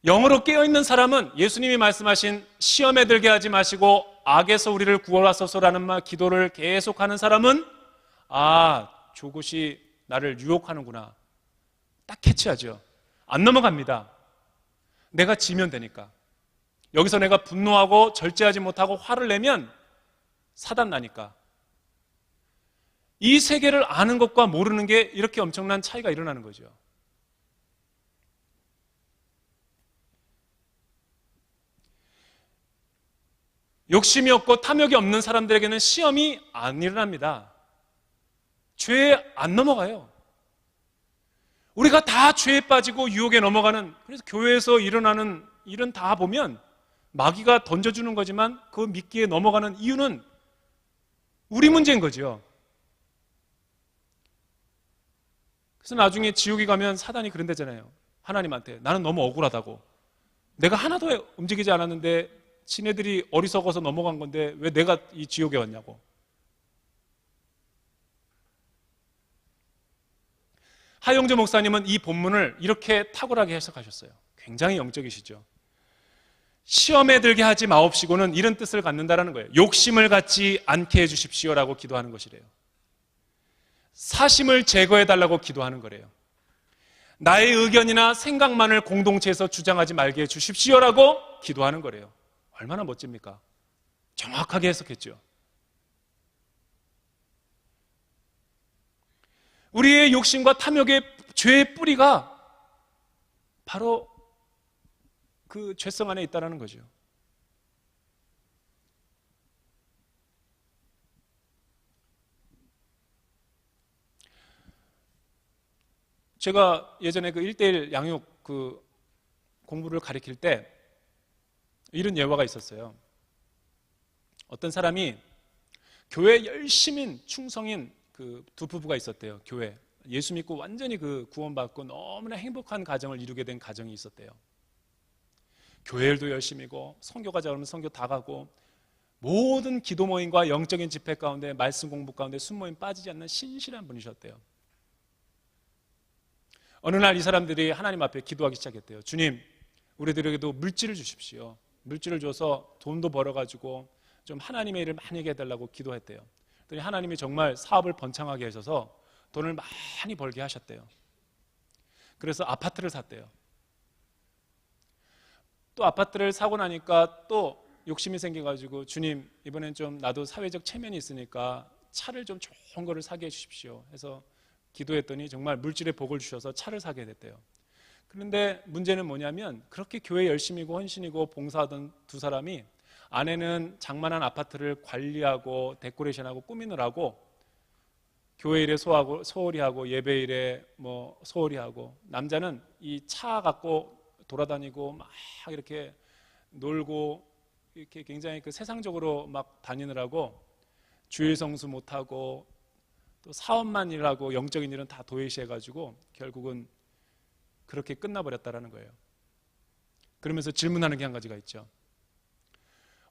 영으로 깨어있는 사람은 예수님이 말씀하신 시험에 들게 하지 마시고 악에서 우리를 구원하소서라는 말 기도를 계속하는 사람은 저것이 나를 유혹하는구나, 딱 캐치하죠. 안 넘어갑니다. 내가 지면 되니까. 여기서 내가 분노하고 절제하지 못하고 화를 내면 사단 나니까. 이 세계를 아는 것과 모르는 게 이렇게 엄청난 차이가 일어나는 거죠. 욕심이 없고 탐욕이 없는 사람들에게는 시험이 안 일어납니다. 죄에 안 넘어가요. 우리가 다 죄에 빠지고 유혹에 넘어가는, 그래서 교회에서 일어나는 일은 다 보면 마귀가 던져주는 거지만 그 미끼에 넘어가는 이유는 우리 문제인 거죠. 그래서 나중에 지옥에 가면 사단이 그런다잖아요. 하나님한테 나는 너무 억울하다고, 내가 하나도 움직이지 않았는데 지네들이 어리석어서 넘어간 건데 왜 내가 이 지옥에 왔냐고. 하영조 목사님은 이 본문을 이렇게 탁월하게 해석하셨어요. 굉장히 영적이시죠. 시험에 들게 하지 마옵시고는 이런 뜻을 갖는다라는 거예요. 욕심을 갖지 않게 해주십시오라고 기도하는 것이래요. 사심을 제거해달라고 기도하는 거래요. 나의 의견이나 생각만을 공동체에서 주장하지 말게 해주십시오라고 기도하는 거래요. 얼마나 멋집니까? 정확하게 해석했죠. 우리의 욕심과 탐욕의 죄의 뿌리가 바로 그 죄성 안에 있다는 거죠. 제가 예전에 그 1:1 양육 그 공부를 가르칠 때 이런 예화가 있었어요. 어떤 사람이 교회 열심인 충성인 그 두 부부가 있었대요. 교회 예수 믿고 완전히 그 구원받고 너무나 행복한 가정을 이루게 된 가정이 있었대요. 교회 일도 열심히고 선교 가자 그러면 선교 다 가고 모든 기도 모임과 영적인 집회 가운데 말씀 공부 가운데 순모임 빠지지 않는 신실한 분이셨대요. 어느 날 이 사람들이 하나님 앞에 기도하기 시작했대요. 주님, 우리들에게도 물질을 주십시오. 물질을 줘서 돈도 벌어가지고 좀 하나님의 일을 많이 하게 해달라고 기도했대요. 그랬더니 하나님이 정말 사업을 번창하게 하셔서 돈을 많이 벌게 하셨대요. 그래서 아파트를 샀대요. 또 아파트를 사고 나니까 또 욕심이 생겨가지고 주님, 이번엔 좀 나도 사회적 체면이 있으니까 차를 좀 좋은 거를 사게 해주십시오 해서 기도했더니 정말 물질의 복을 주셔서 차를 사게 됐대요. 그런데 문제는 뭐냐면 그렇게 교회 열심이고 헌신이고 봉사하던 두 사람이 아내는 장만한 아파트를 관리하고 데코레이션하고 꾸미느라고 교회 일에 소홀히 하고 예배 일에 소홀히 하고, 남자는 이 차 갖고 돌아다니고 막 이렇게 놀고 이렇게 굉장히 그 세상적으로 막 다니느라고 주일 성수 못하고 또 사업만 일하고 영적인 일은 다 도외시해가지고 결국은 그렇게 끝나버렸다라는 거예요. 그러면서 질문하는 게 한 가지가 있죠.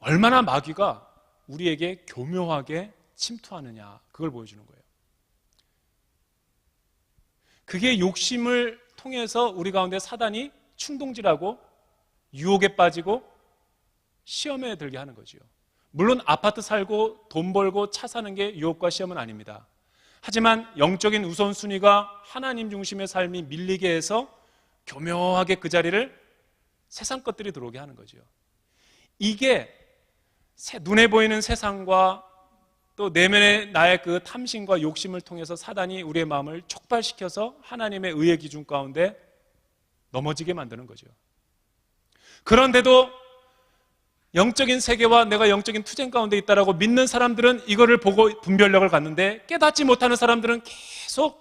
얼마나 마귀가 우리에게 교묘하게 침투하느냐, 그걸 보여주는 거예요. 그게 욕심을 통해서 우리 가운데 사단이 충동질하고 유혹에 빠지고 시험에 들게 하는 거죠. 물론 아파트 살고 돈 벌고 차 사는 게 유혹과 시험은 아닙니다. 하지만 영적인 우선순위가 하나님 중심의 삶이 밀리게 해서 교묘하게 그 자리를 세상 것들이 들어오게 하는 거죠. 이게 눈에 보이는 세상과 또 내면의 나의 그 탐심과 욕심을 통해서 사단이 우리의 마음을 촉발시켜서 하나님의 의의 기준 가운데 넘어지게 만드는 거죠. 그런데도 영적인 세계와 내가 영적인 투쟁 가운데 있다라고 믿는 사람들은 이거를 보고 분별력을 갖는데, 깨닫지 못하는 사람들은 계속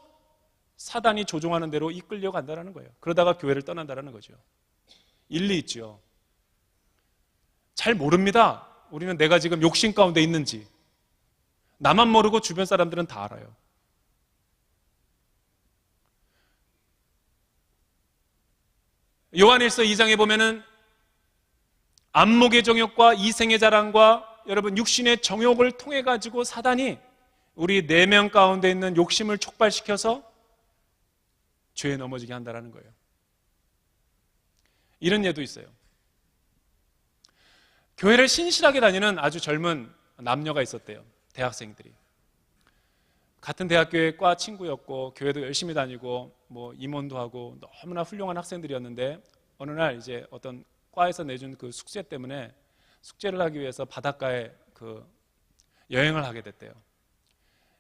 사단이 조종하는 대로 이끌려 간다는 거예요. 그러다가 교회를 떠난다는 거죠. 일리 있죠. 잘 모릅니다. 우리는 내가 지금 욕심 가운데 있는지. 나만 모르고 주변 사람들은 다 알아요. 요한일서 2장에 보면은 안목의 정욕과 이생의 자랑과 여러분 육신의 정욕을 통해 가지고 사단이 우리 내면 가운데 있는 욕심을 촉발시켜서 죄에 넘어지게 한다는 거예요. 이런 예도 있어요. 교회를 신실하게 다니는 아주 젊은 남녀가 있었대요. 대학생들이. 같은 대학교의 과 친구였고 교회도 열심히 다니고 뭐 임원도 하고 너무나 훌륭한 학생들이었는데 어느 날 이제 어떤 과에서 내준 그 숙제 때문에 숙제를 하기 위해서 바닷가에 그 여행을 하게 됐대요.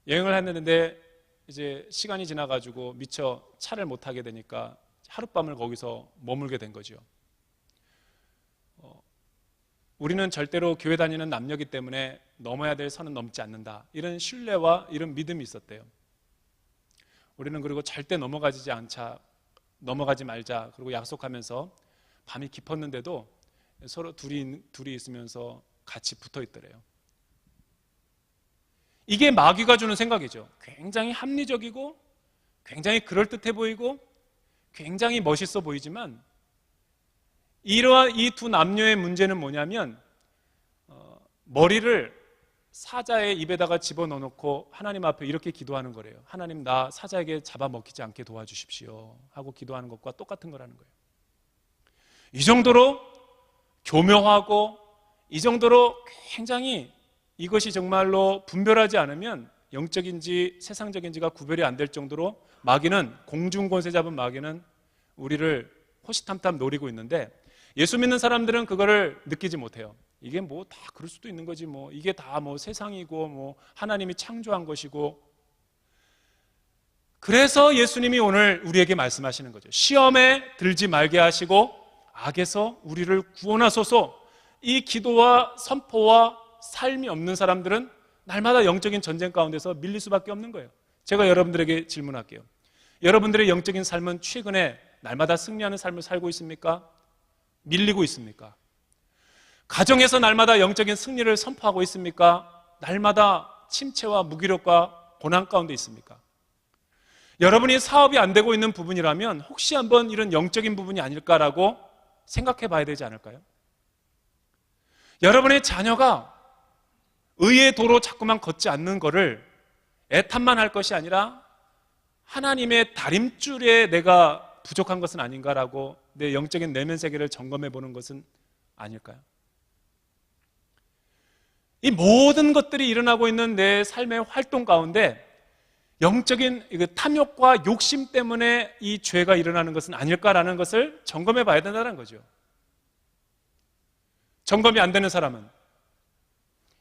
여행을 했는데 이제 시간이 지나가지고 미처 차를 못 타게 되니까 하룻밤을 거기서 머물게 된 거죠. 우리는 절대로 교회 다니는 남녀이기 때문에 넘어야 될 선은 넘지 않는다. 이런 신뢰와 이런 믿음이 있었대요. 우리는 그리고 절대 넘어가지 말자. 그리고 약속하면서 밤이 깊었는데도 서로 둘이 있으면서 같이 붙어 있더래요. 이게 마귀가 주는 생각이죠. 굉장히 합리적이고 굉장히 그럴듯해 보이고 굉장히 멋있어 보이지만 이러한 이 두 남녀의 문제는 뭐냐면 머리를 사자의 입에다가 집어넣어놓고 하나님 앞에 이렇게 기도하는 거래요. 하나님, 나 사자에게 잡아먹히지 않게 도와주십시오 하고 기도하는 것과 똑같은 거라는 거예요. 이 정도로 교묘하고 이 정도로 굉장히 이것이 정말로 분별하지 않으면 영적인지 세상적인지가 구별이 안 될 정도로 마귀는, 공중권세 잡은 마귀는 우리를 호시탐탐 노리고 있는데 예수 믿는 사람들은 그거를 느끼지 못해요. 이게 뭐 다 그럴 수도 있는 거지, 뭐 이게 다 뭐 세상이고 뭐 하나님이 창조한 것이고. 그래서 예수님이 오늘 우리에게 말씀하시는 거죠. 시험에 들지 말게 하시고 악에서 우리를 구원하소서. 이 기도와 선포와 삶이 없는 사람들은 날마다 영적인 전쟁 가운데서 밀릴 수밖에 없는 거예요. 제가 여러분들에게 질문할게요. 여러분들의 영적인 삶은 최근에 날마다 승리하는 삶을 살고 있습니까? 밀리고 있습니까? 가정에서 날마다 영적인 승리를 선포하고 있습니까? 날마다 침체와 무기력과 고난 가운데 있습니까? 여러분이 사업이 안 되고 있는 부분이라면 혹시 한번 이런 영적인 부분이 아닐까라고 생각해 봐야 되지 않을까요? 여러분의 자녀가 의의 도로 자꾸만 걷지 않는 거를 애탄만 할 것이 아니라 하나님의 다림줄에 내가 부족한 것은 아닌가라고 내 영적인 내면 세계를 점검해 보는 것은 아닐까요? 이 모든 것들이 일어나고 있는 내 삶의 활동 가운데 영적인 탐욕과 욕심 때문에 이 죄가 일어나는 것은 아닐까라는 것을 점검해 봐야 된다는 거죠. 점검이 안 되는 사람은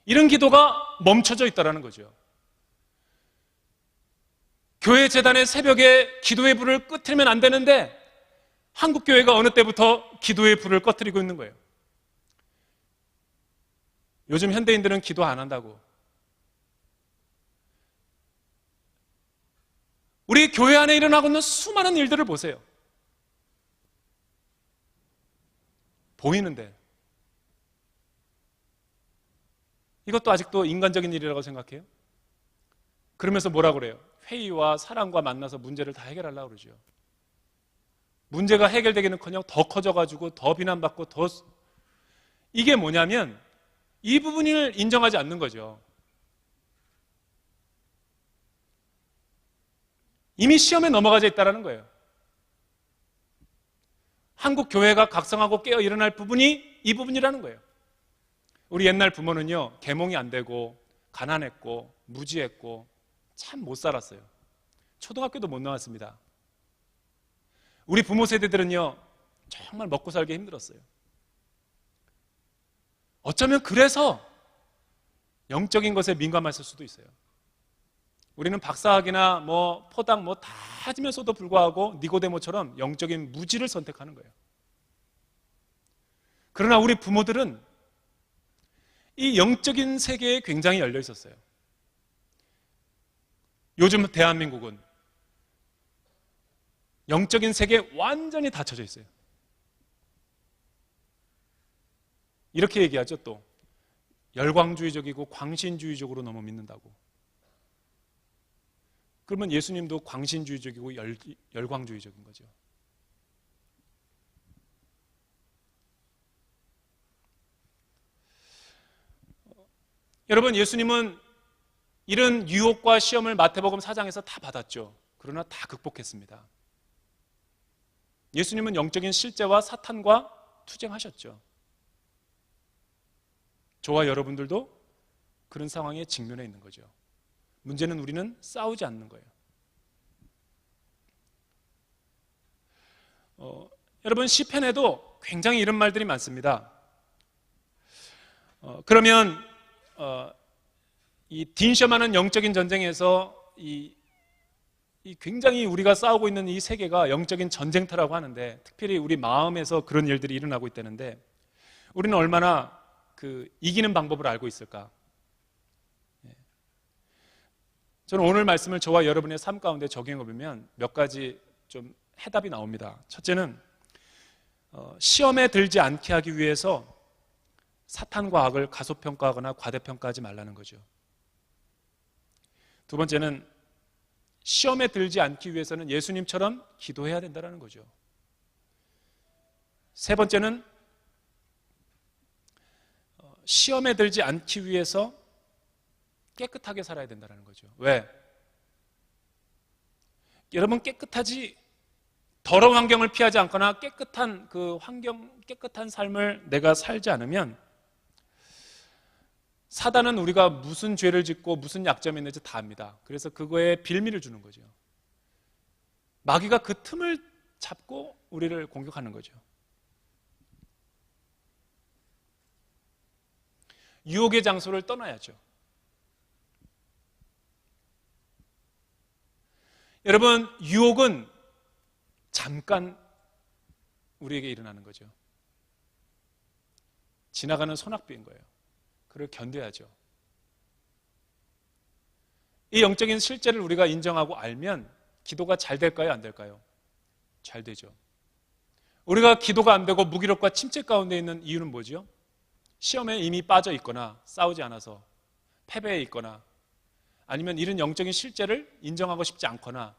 이런 기도가 멈춰져 있다는 거죠. 교회 재단의 새벽에 기도의 불을 꺼뜨리면 안 되는데 한국교회가 어느 때부터 기도의 불을 꺼뜨리고 있는 거예요. 요즘 현대인들은 기도 안 한다고. 우리 교회 안에 일어나고 있는 수많은 일들을 보세요. 보이는데 이것도 아직도 인간적인 일이라고 생각해요? 그러면서 뭐라 그래요? 회의와 사람과 만나서 문제를 다 해결하려고 그러죠. 문제가 해결되기는커녕 더 커져가지고 더 비난받고 더, 이게 뭐냐면 이 부분을 인정하지 않는 거죠. 이미 시험에 넘어가져 있다는 거예요. 한국 교회가 각성하고 깨어 일어날 부분이 이 부분이라는 거예요. 우리 옛날 부모는요, 계몽이 안 되고 가난했고 무지했고 참 못 살았어요. 초등학교도 못 나왔습니다. 우리 부모 세대들은요, 정말 먹고 살기 힘들었어요. 어쩌면 그래서 영적인 것에 민감했을 수도 있어요. 우리는 박사학위나 뭐 포당 뭐 다 가지면서도 불구하고 니고데모처럼 영적인 무지를 선택하는 거예요. 그러나 우리 부모들은 이 영적인 세계에 굉장히 열려 있었어요. 요즘 대한민국은 영적인 세계에 완전히 닫혀져 있어요. 이렇게 얘기하죠. 또 열광주의적이고 광신주의적으로 너무 믿는다고. 그러면 예수님도 광신주의적이고 열광주의적인 거죠. 여러분, 예수님은 이런 유혹과 시험을 마태복음 4장에서 다 받았죠. 그러나 다 극복했습니다. 예수님은 영적인 실제와 사탄과 투쟁하셨죠. 저와 여러분들도 그런 상황에 직면해 있는 거죠. 문제는 우리는 싸우지 않는 거예요. 여러분, 시편에도 굉장히 이런 말들이 많습니다. 그러면 이 딘셔마는 영적인 전쟁에서 이 굉장히 우리가 싸우고 있는 이 세계가 영적인 전쟁터라고 하는데, 특별히 우리 마음에서 그런 일들이 일어나고 있다는데, 우리는 얼마나 이기는 방법을 알고 있을까? 저는 오늘 말씀을 저와 여러분의 삶 가운데 적용해 보면 몇 가지 좀 해답이 나옵니다. 첫째는 시험에 들지 않게 하기 위해서 사탄과 악을 가소평가하거나 과대평가하지 말라는 거죠. 두 번째는 시험에 들지 않기 위해서는 예수님처럼 기도해야 된다는 거죠. 세 번째는 시험에 들지 않기 위해서 깨끗하게 살아야 된다는 거죠. 왜? 여러분, 더러운 환경을 피하지 않거나 깨끗한 깨끗한 삶을 내가 살지 않으면 사단은 우리가 무슨 죄를 짓고 무슨 약점이 있는지 다 압니다. 그래서 그거에 빌미를 주는 거죠. 마귀가 그 틈을 잡고 우리를 공격하는 거죠. 유혹의 장소를 떠나야죠. 여러분, 유혹은 잠깐 우리에게 일어나는 거죠. 지나가는 소낙비인 거예요. 그걸 견뎌야죠. 이 영적인 실제를 우리가 인정하고 알면 기도가 잘 될까요? 안 될까요? 잘 되죠. 우리가 기도가 안 되고 무기력과 침체 가운데 있는 이유는 뭐죠? 시험에 이미 빠져 있거나 싸우지 않아서 패배해 있거나, 아니면 이런 영적인 실제를 인정하고 싶지 않거나,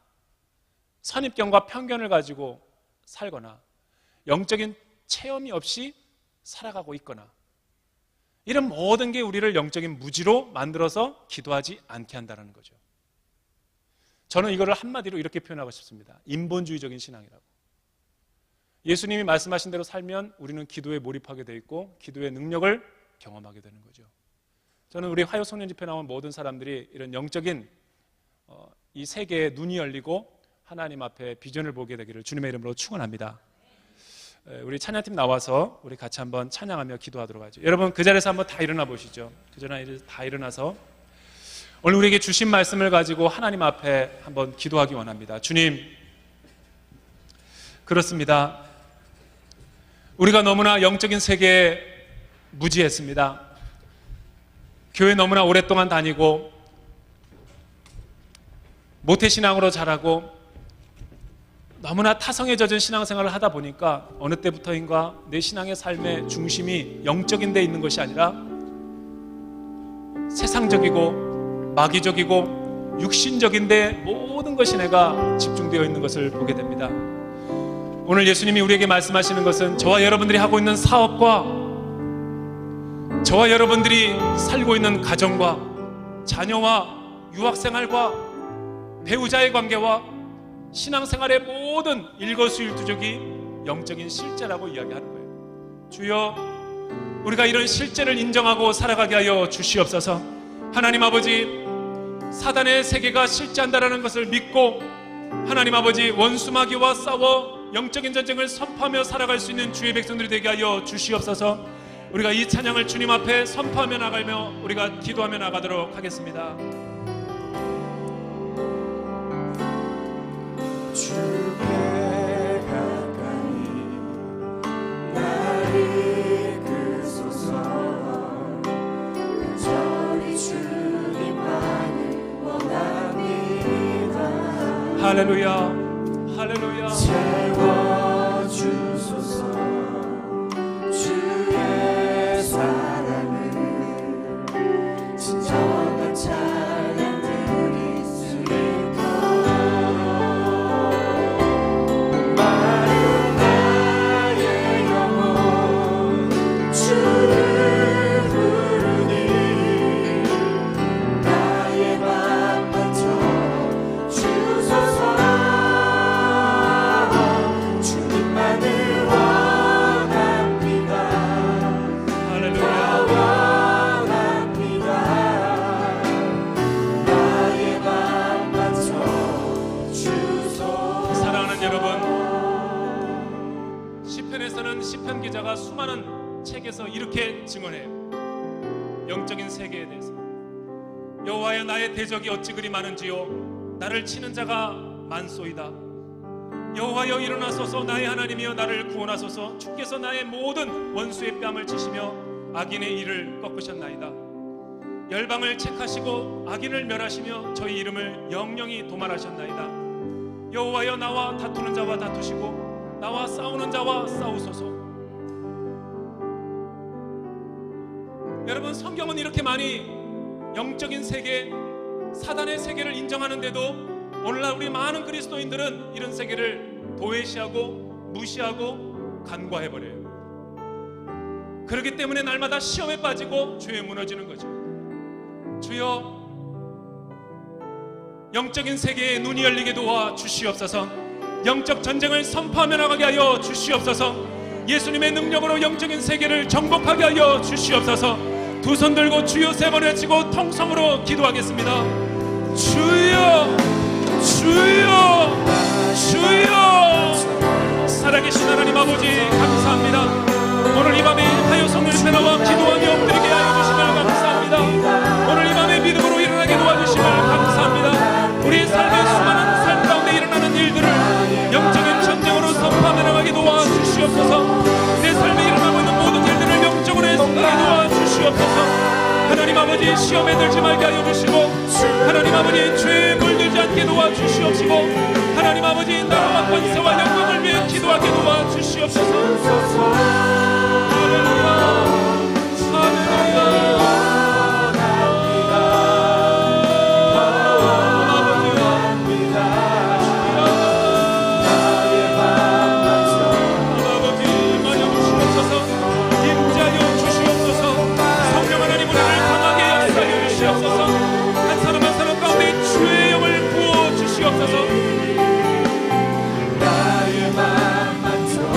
선입견과 편견을 가지고 살거나, 영적인 체험이 없이 살아가고 있거나, 이런 모든 게 우리를 영적인 무지로 만들어서 기도하지 않게 한다는 거죠. 저는 이거를 한마디로 이렇게 표현하고 싶습니다. 인본주의적인 신앙이라고. 예수님이 말씀하신 대로 살면 우리는 기도에 몰입하게 돼 있고 기도의 능력을 경험하게 되는 거죠. 저는 우리 화요소년집회 나온 모든 사람들이 이런 영적인 이 세계에 눈이 열리고 하나님 앞에 비전을 보게 되기를 주님의 이름으로 축원합니다. 우리 찬양팀 나와서 우리 같이 한번 찬양하며 기도하도록 하죠. 여러분, 그 자리에서 한번 다 일어나 보시죠. 그 자리에 다 일어나서 오늘 우리에게 주신 말씀을 가지고 하나님 앞에 한번 기도하기 원합니다. 주님, 그렇습니다. 우리가 너무나 영적인 세계에 무지했습니다. 교회 너무나 오랫동안 다니고 모태신앙으로 자라고 너무나 타성에 젖은 신앙생활을 하다 보니까 어느 때부터인가 내 신앙의 삶의 중심이 영적인 데 있는 것이 아니라 세상적이고 마귀적이고 육신적인 데 모든 것이 내가 집중되어 있는 것을 보게 됩니다. 오늘 예수님이 우리에게 말씀하시는 것은 저와 여러분들이 하고 있는 사업과 저와 여러분들이 살고 있는 가정과 자녀와 유학생활과 배우자의 관계와 신앙생활의 모든 일거수일투족이 영적인 실제라고 이야기하는 거예요. 주여, 우리가 이런 실제를 인정하고 살아가게 하여 주시옵소서. 하나님 아버지, 사단의 세계가 실제한다라는 것을 믿고 하나님 아버지, 원수마귀와 싸워 영적인 전쟁을 선포하며 살아갈 수 있는 주의 백성들이 되게 하여 주시옵소서. 우리가 이 찬양을 주님 앞에 선포하며 나가며 우리가 기도하며 나가도록 하겠습니다. 주께 가까이 나를 이끄소서. 간절히 주님만을 원합니다. 할렐루야, 할렐루야. 사랑하는 여러분, 시편에서는 시편 기자가 수많은 책에서 이렇게 증언해요. 영적인 세계에 대해서. 여호와여, 나의 대적이 어찌 그리 많은지요, 나를 치는 자가 많소이다. 여호와여, 일어나소서. 나의 하나님이여, 나를 구원하소서. 주께서 나의 모든 원수의 뺨을 치시며 악인의 일을 꺾으셨나이다. 열방을 책하시고 악인을 멸하시며 저희 이름을 영영히 도말하셨나이다. 여호와여, 나와 다투는 자와 다투시고 나와 싸우는 자와 싸우소서. 여러분, 성경은 이렇게 많이 영적인 세계, 사단의 세계를 인정하는데도 오늘날 우리 많은 그리스도인들은 이런 세계를 도외시하고 무시하고 간과해버려요. 그렇기 때문에 날마다 시험에 빠지고 죄에 무너지는 거죠. 주여, 영적인 세계에 눈이 열리게 도와 주시옵소서. 영적 전쟁을 선포하며 나가게 하여 주시옵소서. 예수님의 능력으로 영적인 세계를 정복하게 하여 주시옵소서. 두 손 들고 주여 세 번 외치고 통성으로 기도하겠습니다. 주여, 주여, 주여. 살아계신 하나님 아버지, 감사합니다. 오늘 이 밤에 하여성을 패나와 기도하며 엎드리게 하여 주심을 감사합니다. 오늘 이 밤에 믿음으로 일어나게 도와주심을 감사합니다. 우리의 삶의 수많은 삶 가운데 일어나는 일들을 영적인 전쟁으로 선포하며 나가게 도와주시옵소서. 내 삶에 일어나고 있는 모든 일들을 영적으로 해석하게 도와주시옵소서. 하나님 아버지, 시험에 들지 말게 하여 주시고, 하나님 아버지, 죄에 물들지 않게 도와주시옵시고, 하나님 아버지, 나라와 권세와 영광을 위해 기도하게 도와주시옵소서. 할렐루야, 할렐루야. 한 사람 한 사람 가운데 주의 영을 부어 주시옵소서. 나의 맘만 주소서.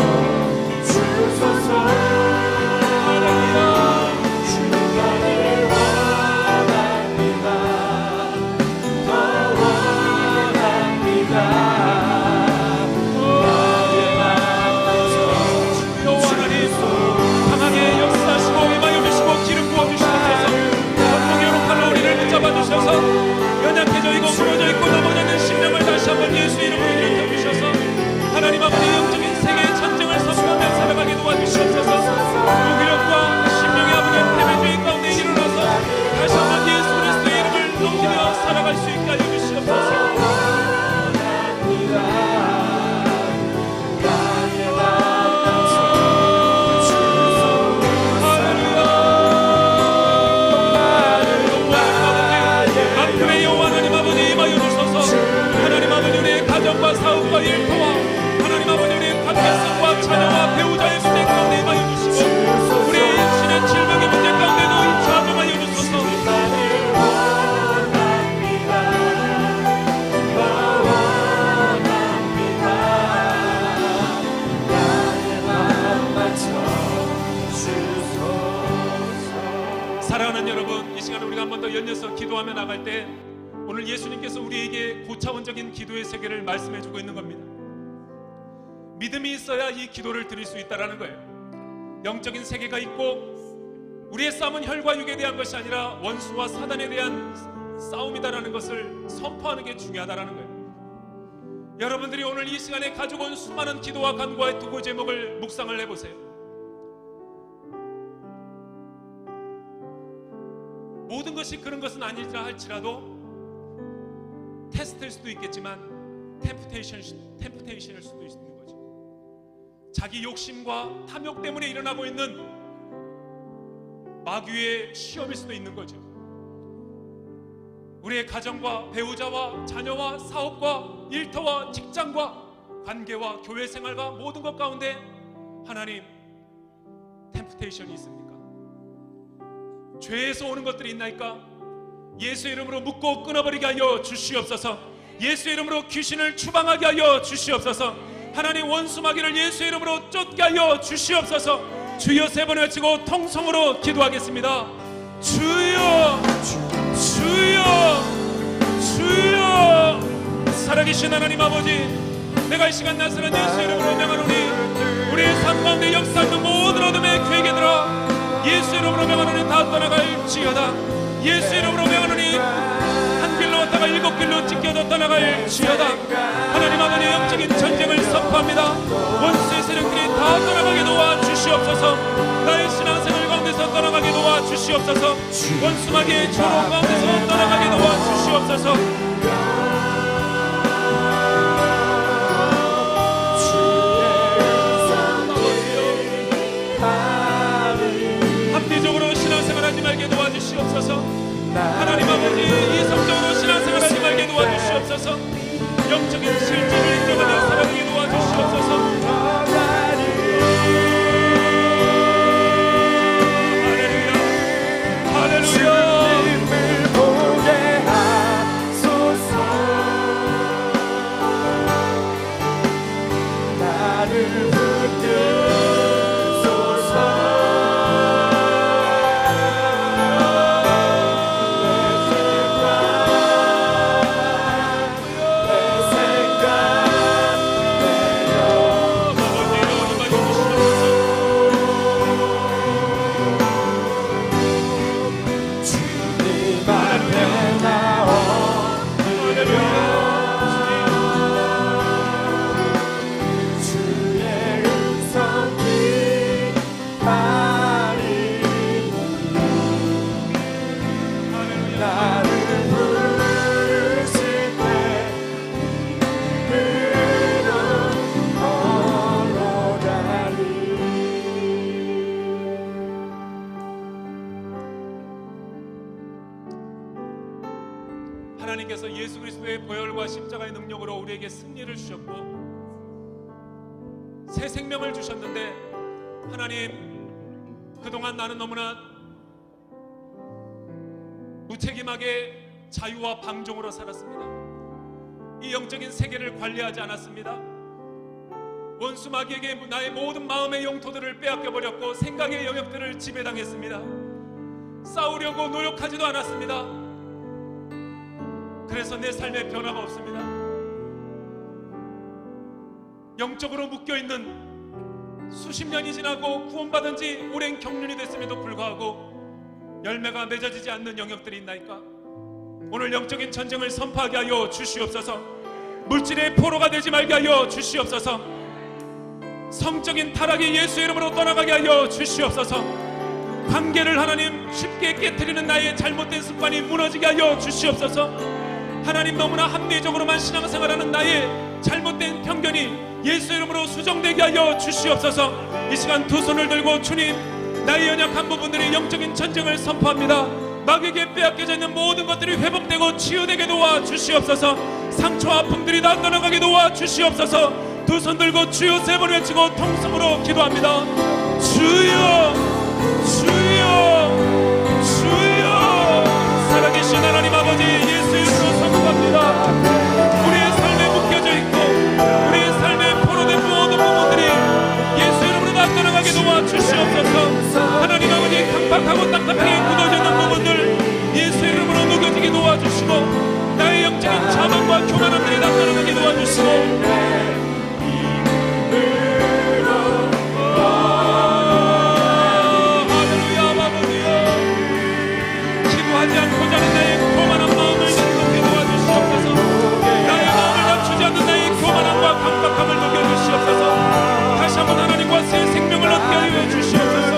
할렐루야. 주님을 원합니다. 더 원합니다. 나의 맘만 주여 하나님, 강하게 역사하시고 임하여 주시고 기름 부어 주시옵소서. 우리를 붙잡아 주셔서 연약해져 있고 무너져 있고 넘어지는 심령을 다시 한번 예수 이름으로 일으켜 주셔서 하나님 아버지, 영적인 세계의 전쟁을 선포하며 살아가게 도와주시옵소서. 무기력과 심령의 아버지 패배주의 가운데 일어나서 다시 한번 예수 그리스도의 이름을 높이며 살아갈 수 있게 하여 주시옵소서. 가정과 사업과 일터와 하나님 아버지, 우리의 관계성과 자녀와 배우자의 수행 가운데 임하여 주시고, 우리의 신의 질병의 문제 가운데도 좌정하여 주소서. 사랑하는 여러분, 이 시간에 우리가 한 번 더 연이어서 기도하며 나갈 때 오늘 예수님께서 우리에게 고차원적인 기도의 세계를 말씀해주고 있는 겁니다. 믿음이 있어야 이 기도를 드릴 수 있다는 거예요. 영적인 세계가 있고 우리의 싸움은 혈과 육에 대한 것이 아니라 원수와 사단에 대한 싸움이다라는 것을 선포하는 게 중요하다는 거예요. 여러분들이 오늘 이 시간에 가지고 온 수많은 기도와 간구의 두고 제목을 묵상을 해보세요. 모든 것이 그런 것은 아니라 할지라도 테스트일 수도 있겠지만 템프테이션일 수도 있는 거죠. 자기 욕심과 탐욕 때문에 일어나고 있는 마귀의 시험일 수도 있는 거죠. 우리의 가정과 배우자와 자녀와 사업과 일터와 직장과 관계와 교회 생활과 모든 것 가운데 하나님, 템프테이션이 있습니까? 죄에서 오는 것들이 있나이까? 예수의 이름으로 묶고 끊어버리게 하여 주시옵소서. 예수의 이름으로 귀신을 추방하게 하여 주시옵소서. 하나님, 원수 마귀를 예수의 이름으로 쫓게 하여 주시옵소서. 주여 세 번 외치고 통성으로 기도하겠습니다. 주여, 주여, 주여. 살아계신 하나님 아버지, 내가 이 시간 나서는 예수 이름으로 명하노니 우리의 삶 가운데 역사하는 모든 어둠의 괴에게 들어 예수 이름으로 명하노니 다 떠나갈지어다. 예수 이름으로 명하노니 한 길로 왔다가 일곱 길로 찢겨져 떠나갈지어다. 하나님 아버지 영적인 전쟁을 선포합니다. 원수의 세력들이 다 떠나가게 도와주시옵소서. 나의 신앙생활 가운데서 떠나가게 도와주시옵소서. 원수마귀의 조로 가운데서 떠나가게 도와주시옵소서. 합리적으로 신앙생활하지 말게 도와주시옵소서. 하나님 아버지 이성적으로 신앙생활하지 말게 도와주시옵소서. 영적인 실질을 인정하는 살아가게 도와주시옵소서. 하나님께서 예수 그리스도의 보혈과 십자가의 능력으로 우리에게 승리를 주셨고 새 생명을 주셨는데, 하나님 그동안 나는 너무나 무책임하게 자유와 방종으로 살았습니다. 이 영적인 세계를 관리하지 않았습니다. 원수 마귀에게 나의 모든 마음의 영토들을 빼앗겨 버렸고 생각의 영역들을 지배당했습니다. 싸우려고 노력하지도 않았습니다. 그래서 내 삶에 변화가 없습니다. 영적으로 묶여있는 수십 년이 지나고 구원받은 지 오랜 경륜이 됐음에도 불구하고 열매가 맺어지지 않는 영역들이 있나이까? 오늘 영적인 전쟁을 선포하게 하여 주시옵소서. 물질의 포로가 되지 말게 하여 주시옵소서. 성적인 타락이 예수 이름으로 떠나가게 하여 주시옵소서. 관계를 하나님 쉽게 깨트리는 나의 잘못된 습관이 무너지게 하여 주시옵소서. 하나님 너무나 합리적으로만 신앙생활하는 나의 잘못된 편견이 예수 이름으로 수정되게 하여 주시옵소서. 이 시간 두 손을 들고 주님, 나의 연약한 부분들이 영적인 전쟁을 선포합니다. 마귀에게 빼앗겨져 있는 모든 것들이 회복되고 치유되게 도와주시옵소서. 상처와 아픔들이 다 떠나가게 도와주시옵소서. 두 손 들고 주여 세 번 외치고 통성으로 기도합니다. 주여 주여 주여. 살아계신 하나님 아버지 예수 이름으로 선포합니다. 우리의 삶에 묶여져 있고 우리의 삶에 포로된 모든 부분들이 예수 이름으로 다 떠나가게 도와주시옵소서. 하나님 아버지 강박하고 딱딱하게 굳어져 있는 부분들 예수 이름으로 녹여지게 도와주시고 나의 영적인 자만과 교만함들이 다 떠나가게 도와주시고 하지 않고자 하는 나의 교만한 마음을 진동케 도와주시옵소서. 나의 마음을 낮추지 않는 나의 교만함과 강박함을 녹여주시옵소서. 다시 한번 하나님과 새 생명을 얻게 하여 주시옵소서.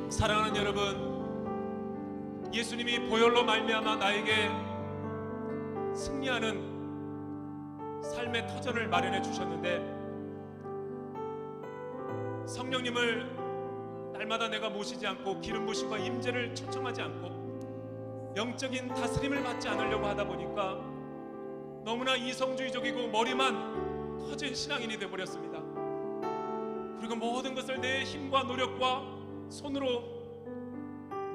사랑하는 여러분, 예수님이 보혈로 말미암아 나에게 승리하는 삶의 터전을 마련해 주셨는데 성령님을 날마다 내가 모시지 않고 기름 부심과 임재를 초청하지 않고 영적인 다스림을 받지 않으려고 하다 보니까 너무나 이성주의적이고 머리만 커진 신앙인이 되어버렸습니다. 그리고 모든 것을 내 힘과 노력과 손으로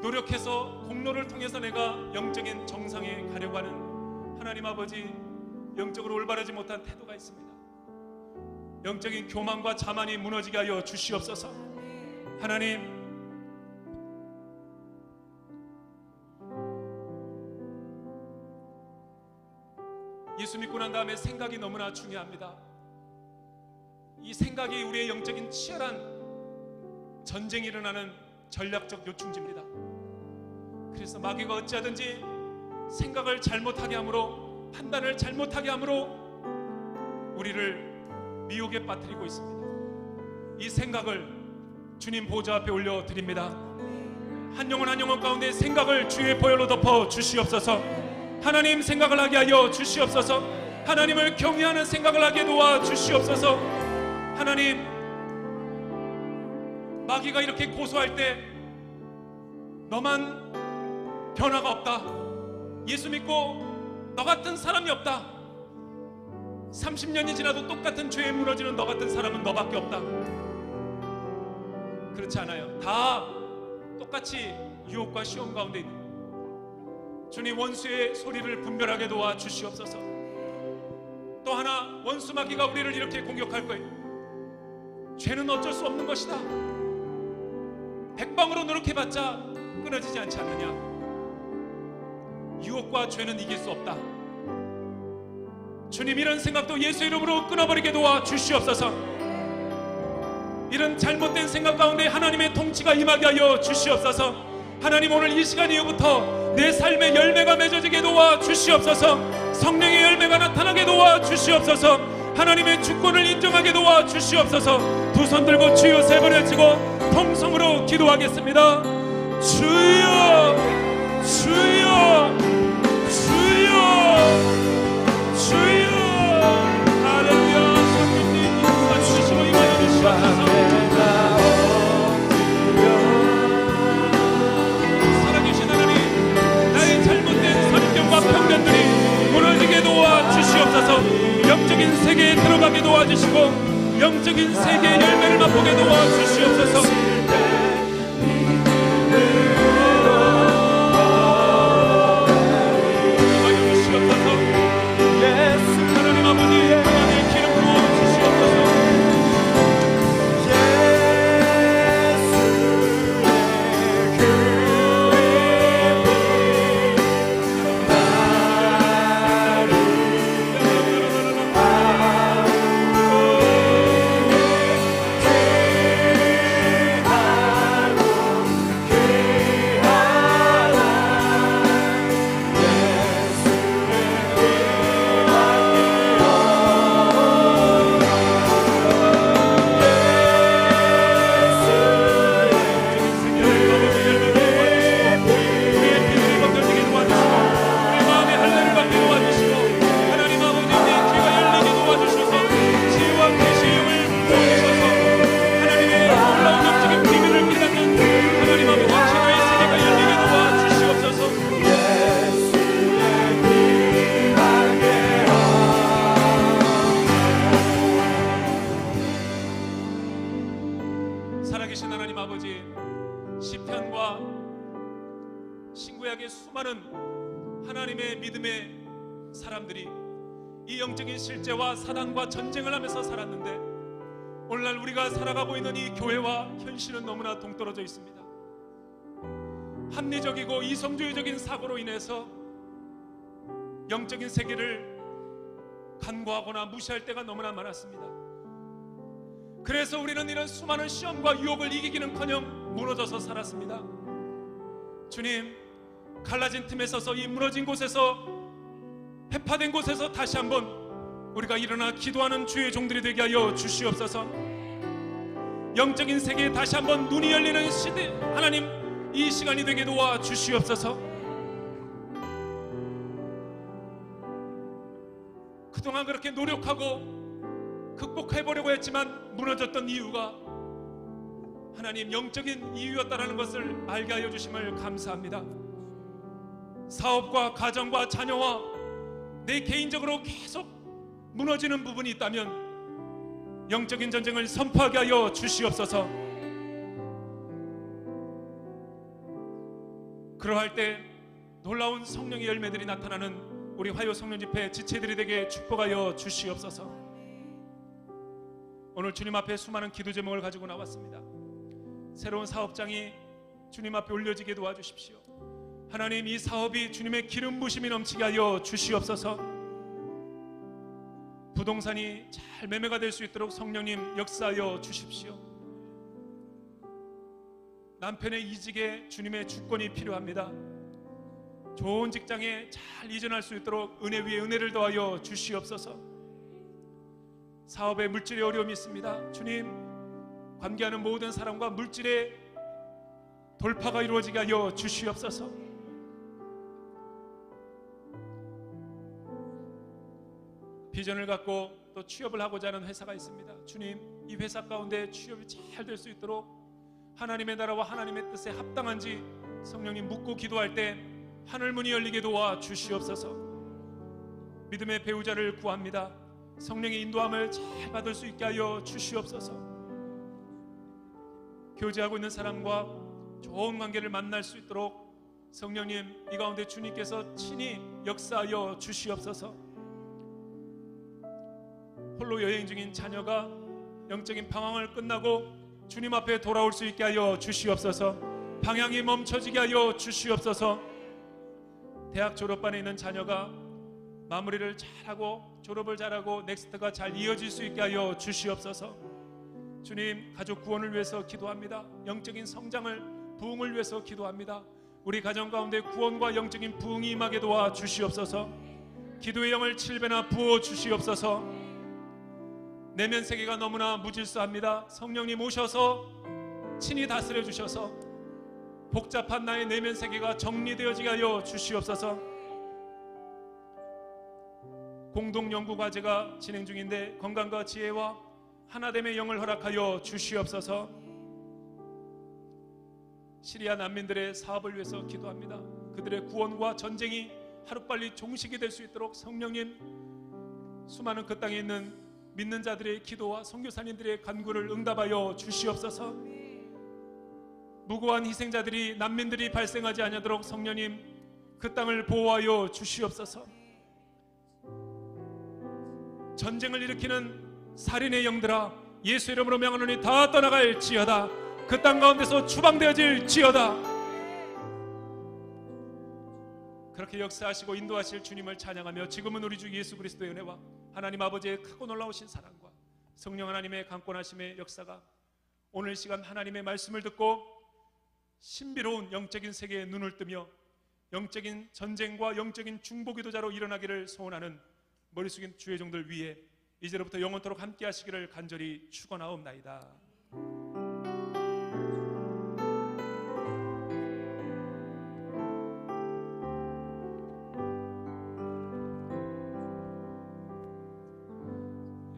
노력해서 공로를 통해서 내가 영적인 정상에 가려고 하는 하나님 아버지, 영적으로 올바르지 못한 태도가 있습니다. 영적인 교만과 자만이 무너지게 하여 주시옵소서. 하나님, 예수 믿고 난 다음에 생각이 너무나 중요합니다. 이 생각이 우리의 영적인 치열한 전쟁이 일어나는 전략적 요충지입니다. 그래서 마귀가 어찌하든지 생각을 잘못하게 함으로, 판단을 잘못하게 함으로 우리를 미혹에 빠뜨리고 있습니다. 이 생각을 주님 보좌 앞에 올려드립니다. 한 영혼 한 영혼 가운데 생각을 주의 보혈로 덮어 주시옵소서. 하나님 생각을 하게 하여 주시옵소서. 하나님을 경외하는 생각을 하게 도와 주시옵소서. 하나님, 마귀가 이렇게 고소할 때 너만 변화가 없다, 예수 믿고 너 같은 사람이 없다, 30년이 지나도 똑같은 죄에 무너지는 너 같은 사람은 너밖에 없다. 그렇지 않아요. 다 똑같이 유혹과 시험 가운데 있는 주님, 원수의 소리를 분별하게 도와 주시옵소서. 또 하나, 원수 마귀가 우리를 이렇게 공격할 거예요. 죄는 어쩔 수 없는 것이다. 백방으로 노력해봤자 끊어지지 않지 않느냐. 유혹과 죄는 이길 수 없다. 주님, 이런 생각도 예수 이름으로 끊어버리게 도와 주시옵소서. 이런 잘못된 생각 가운데 하나님의 통치가 임하게 하여 주시옵소서. 하나님, 오늘 이 시간 이후부터 내 삶의 열매가 맺어지게 도와 주시옵소서. 성령의 열매가 나타나게 도와 주시옵소서. 하나님의 주권을 인정하게 도와 주시옵소서. 두 손 들고 주여 세 번 외치고 통성으로 기도하겠습니다. 주여, 주여, 주여, 주여. 할렐루야. 성령님 임하 주시고 임하여 주시옵소서. 살아계신 하나님, 나의 잘못된 선입견과 편견들이 무너지게 도와 주시옵소서. 영적인 세계에 들어가게 도와주시고 영적인 세계의 열매를 맛보게 도와주시옵소서. 하나님 아버지, 하나님의 기름 부어주시옵소서. 살아계신 하나님 아버지, 시편과 신구약의 수많은 하나님의 믿음의 사람들이 이 영적인 실제와 사단과 전쟁을 하면서 살았는데 오늘날 우리가 살아가고 있는 이 교회와 현실은 너무나 동떨어져 있습니다. 합리적이고 이성주의적인 사고로 인해서 영적인 세계를 간과하거나 무시할 때가 너무나 많았습니다. 그래서 우리는 이런 수많은 시험과 유혹을 이기기는커녕 무너져서 살았습니다. 주님, 갈라진 틈에 서서 이 무너진 곳에서, 회파된 곳에서 다시 한번 우리가 일어나 기도하는 주의 종들이 되게 하여 주시옵소서. 영적인 세계에 다시 한번 눈이 열리는 시대, 하나님, 이 시간이 되게 도와 주시옵소서. 그동안 그렇게 노력하고 극복해보려고 했지만 무너졌던 이유가 하나님 영적인 이유였다는 것을 알게 하여 주심을 감사합니다. 사업과 가정과 자녀와 내 개인적으로 계속 무너지는 부분이 있다면 영적인 전쟁을 선포하게 하여 주시옵소서. 그러할 때 놀라운 성령의 열매들이 나타나는 우리 화요 성령 집회 지체들이 되게 축복하여 주시옵소서. 오늘 주님 앞에 수많은 기도 제목을 가지고 나왔습니다. 새로운 사업장이 주님 앞에 올려지게 도와주십시오. 하나님, 이 사업이 주님의 기름 부심이 넘치게 하여 주시옵소서. 부동산이 잘 매매가 될 수 있도록 성령님 역사하여 주십시오. 남편의 이직에 주님의 주권이 필요합니다. 좋은 직장에 잘 이전할 수 있도록 은혜 위에 은혜를 더하여 주시옵소서. 사업에 물질의 어려움이 있습니다. 주님, 관계하는 모든 사람과 물질의 돌파가 이루어지게 하여 주시옵소서. 비전을 갖고 또 취업을 하고자 하는 회사가 있습니다. 주님, 이 회사 가운데 취업이 잘 될 수 있도록 하나님의 나라와 하나님의 뜻에 합당한지 성령님 묻고 기도할 때 하늘문이 열리게 도와 주시옵소서. 믿음의 배우자를 구합니다. 성령의 인도함을 잘 받을 수 있게 하여 주시옵소서. 교제하고 있는 사람과 좋은 관계를 만날 수 있도록 성령님 이 가운데 주님께서 친히 역사하여 주시옵소서. 홀로 여행 중인 자녀가 영적인 방황을 끝나고 주님 앞에 돌아올 수 있게 하여 주시옵소서. 방향이 멈춰지게 하여 주시옵소서. 대학 졸업반에 있는 자녀가 마무리를 잘하고 졸업을 잘하고 넥스트가 잘 이어질 수 있게 하여 주시옵소서. 주님, 가족 구원을 위해서 기도합니다. 영적인 성장을, 부흥을 위해서 기도합니다. 우리 가정 가운데 구원과 영적인 부흥이 임하게 도와 주시옵소서. 기도의 영을 7배나 부어 주시옵소서. 내면 세계가 너무나 무질서합니다. 성령님 오셔서 친히 다스려 주셔서 복잡한 나의 내면 세계가 정리되어지게 하여 주시옵소서. 공동 연구 과제가 진행 중인데 건강과 지혜와 하나됨의 영을 허락하여 주시옵소서. 시리아 난민들의 사업을 위해서 기도합니다. 그들의 구원과 전쟁이 하루빨리 종식이 될 수 있도록 성령님, 수많은 그 땅에 있는 믿는 자들의 기도와 선교사님들의 간구를 응답하여 주시옵소서. 무고한 희생자들이, 난민들이 발생하지 않도록 성령님 그 땅을 보호하여 주시옵소서. 전쟁을 일으키는 살인의 영들아, 예수 이름으로 명하노니 다 떠나갈지어다. 그 땅 가운데서 추방되어질지어다. 그렇게 역사하시고 인도하실 주님을 찬양하며 지금은 우리 주 예수 그리스도의 은혜와 하나님 아버지의 크고 놀라우신 사랑과 성령 하나님의 강권하심의 역사가 오늘 시간 하나님의 말씀을 듣고 신비로운 영적인 세계에 눈을 뜨며 영적인 전쟁과 영적인 중보기도자로 일어나기를 소원하는 머리 숙인 주의 종들 위에 이제로부터 영원토록 함께 하시기를 간절히 축원하옵나이다.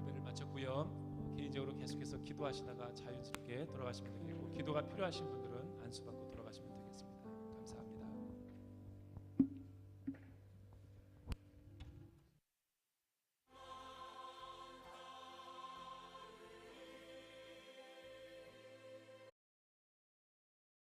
예배를 마쳤고요. 개인적으로 계속해서 기도하시다가 자연스럽게 돌아가시면 되겠고, 기도가 필요하신 분들은 안수받고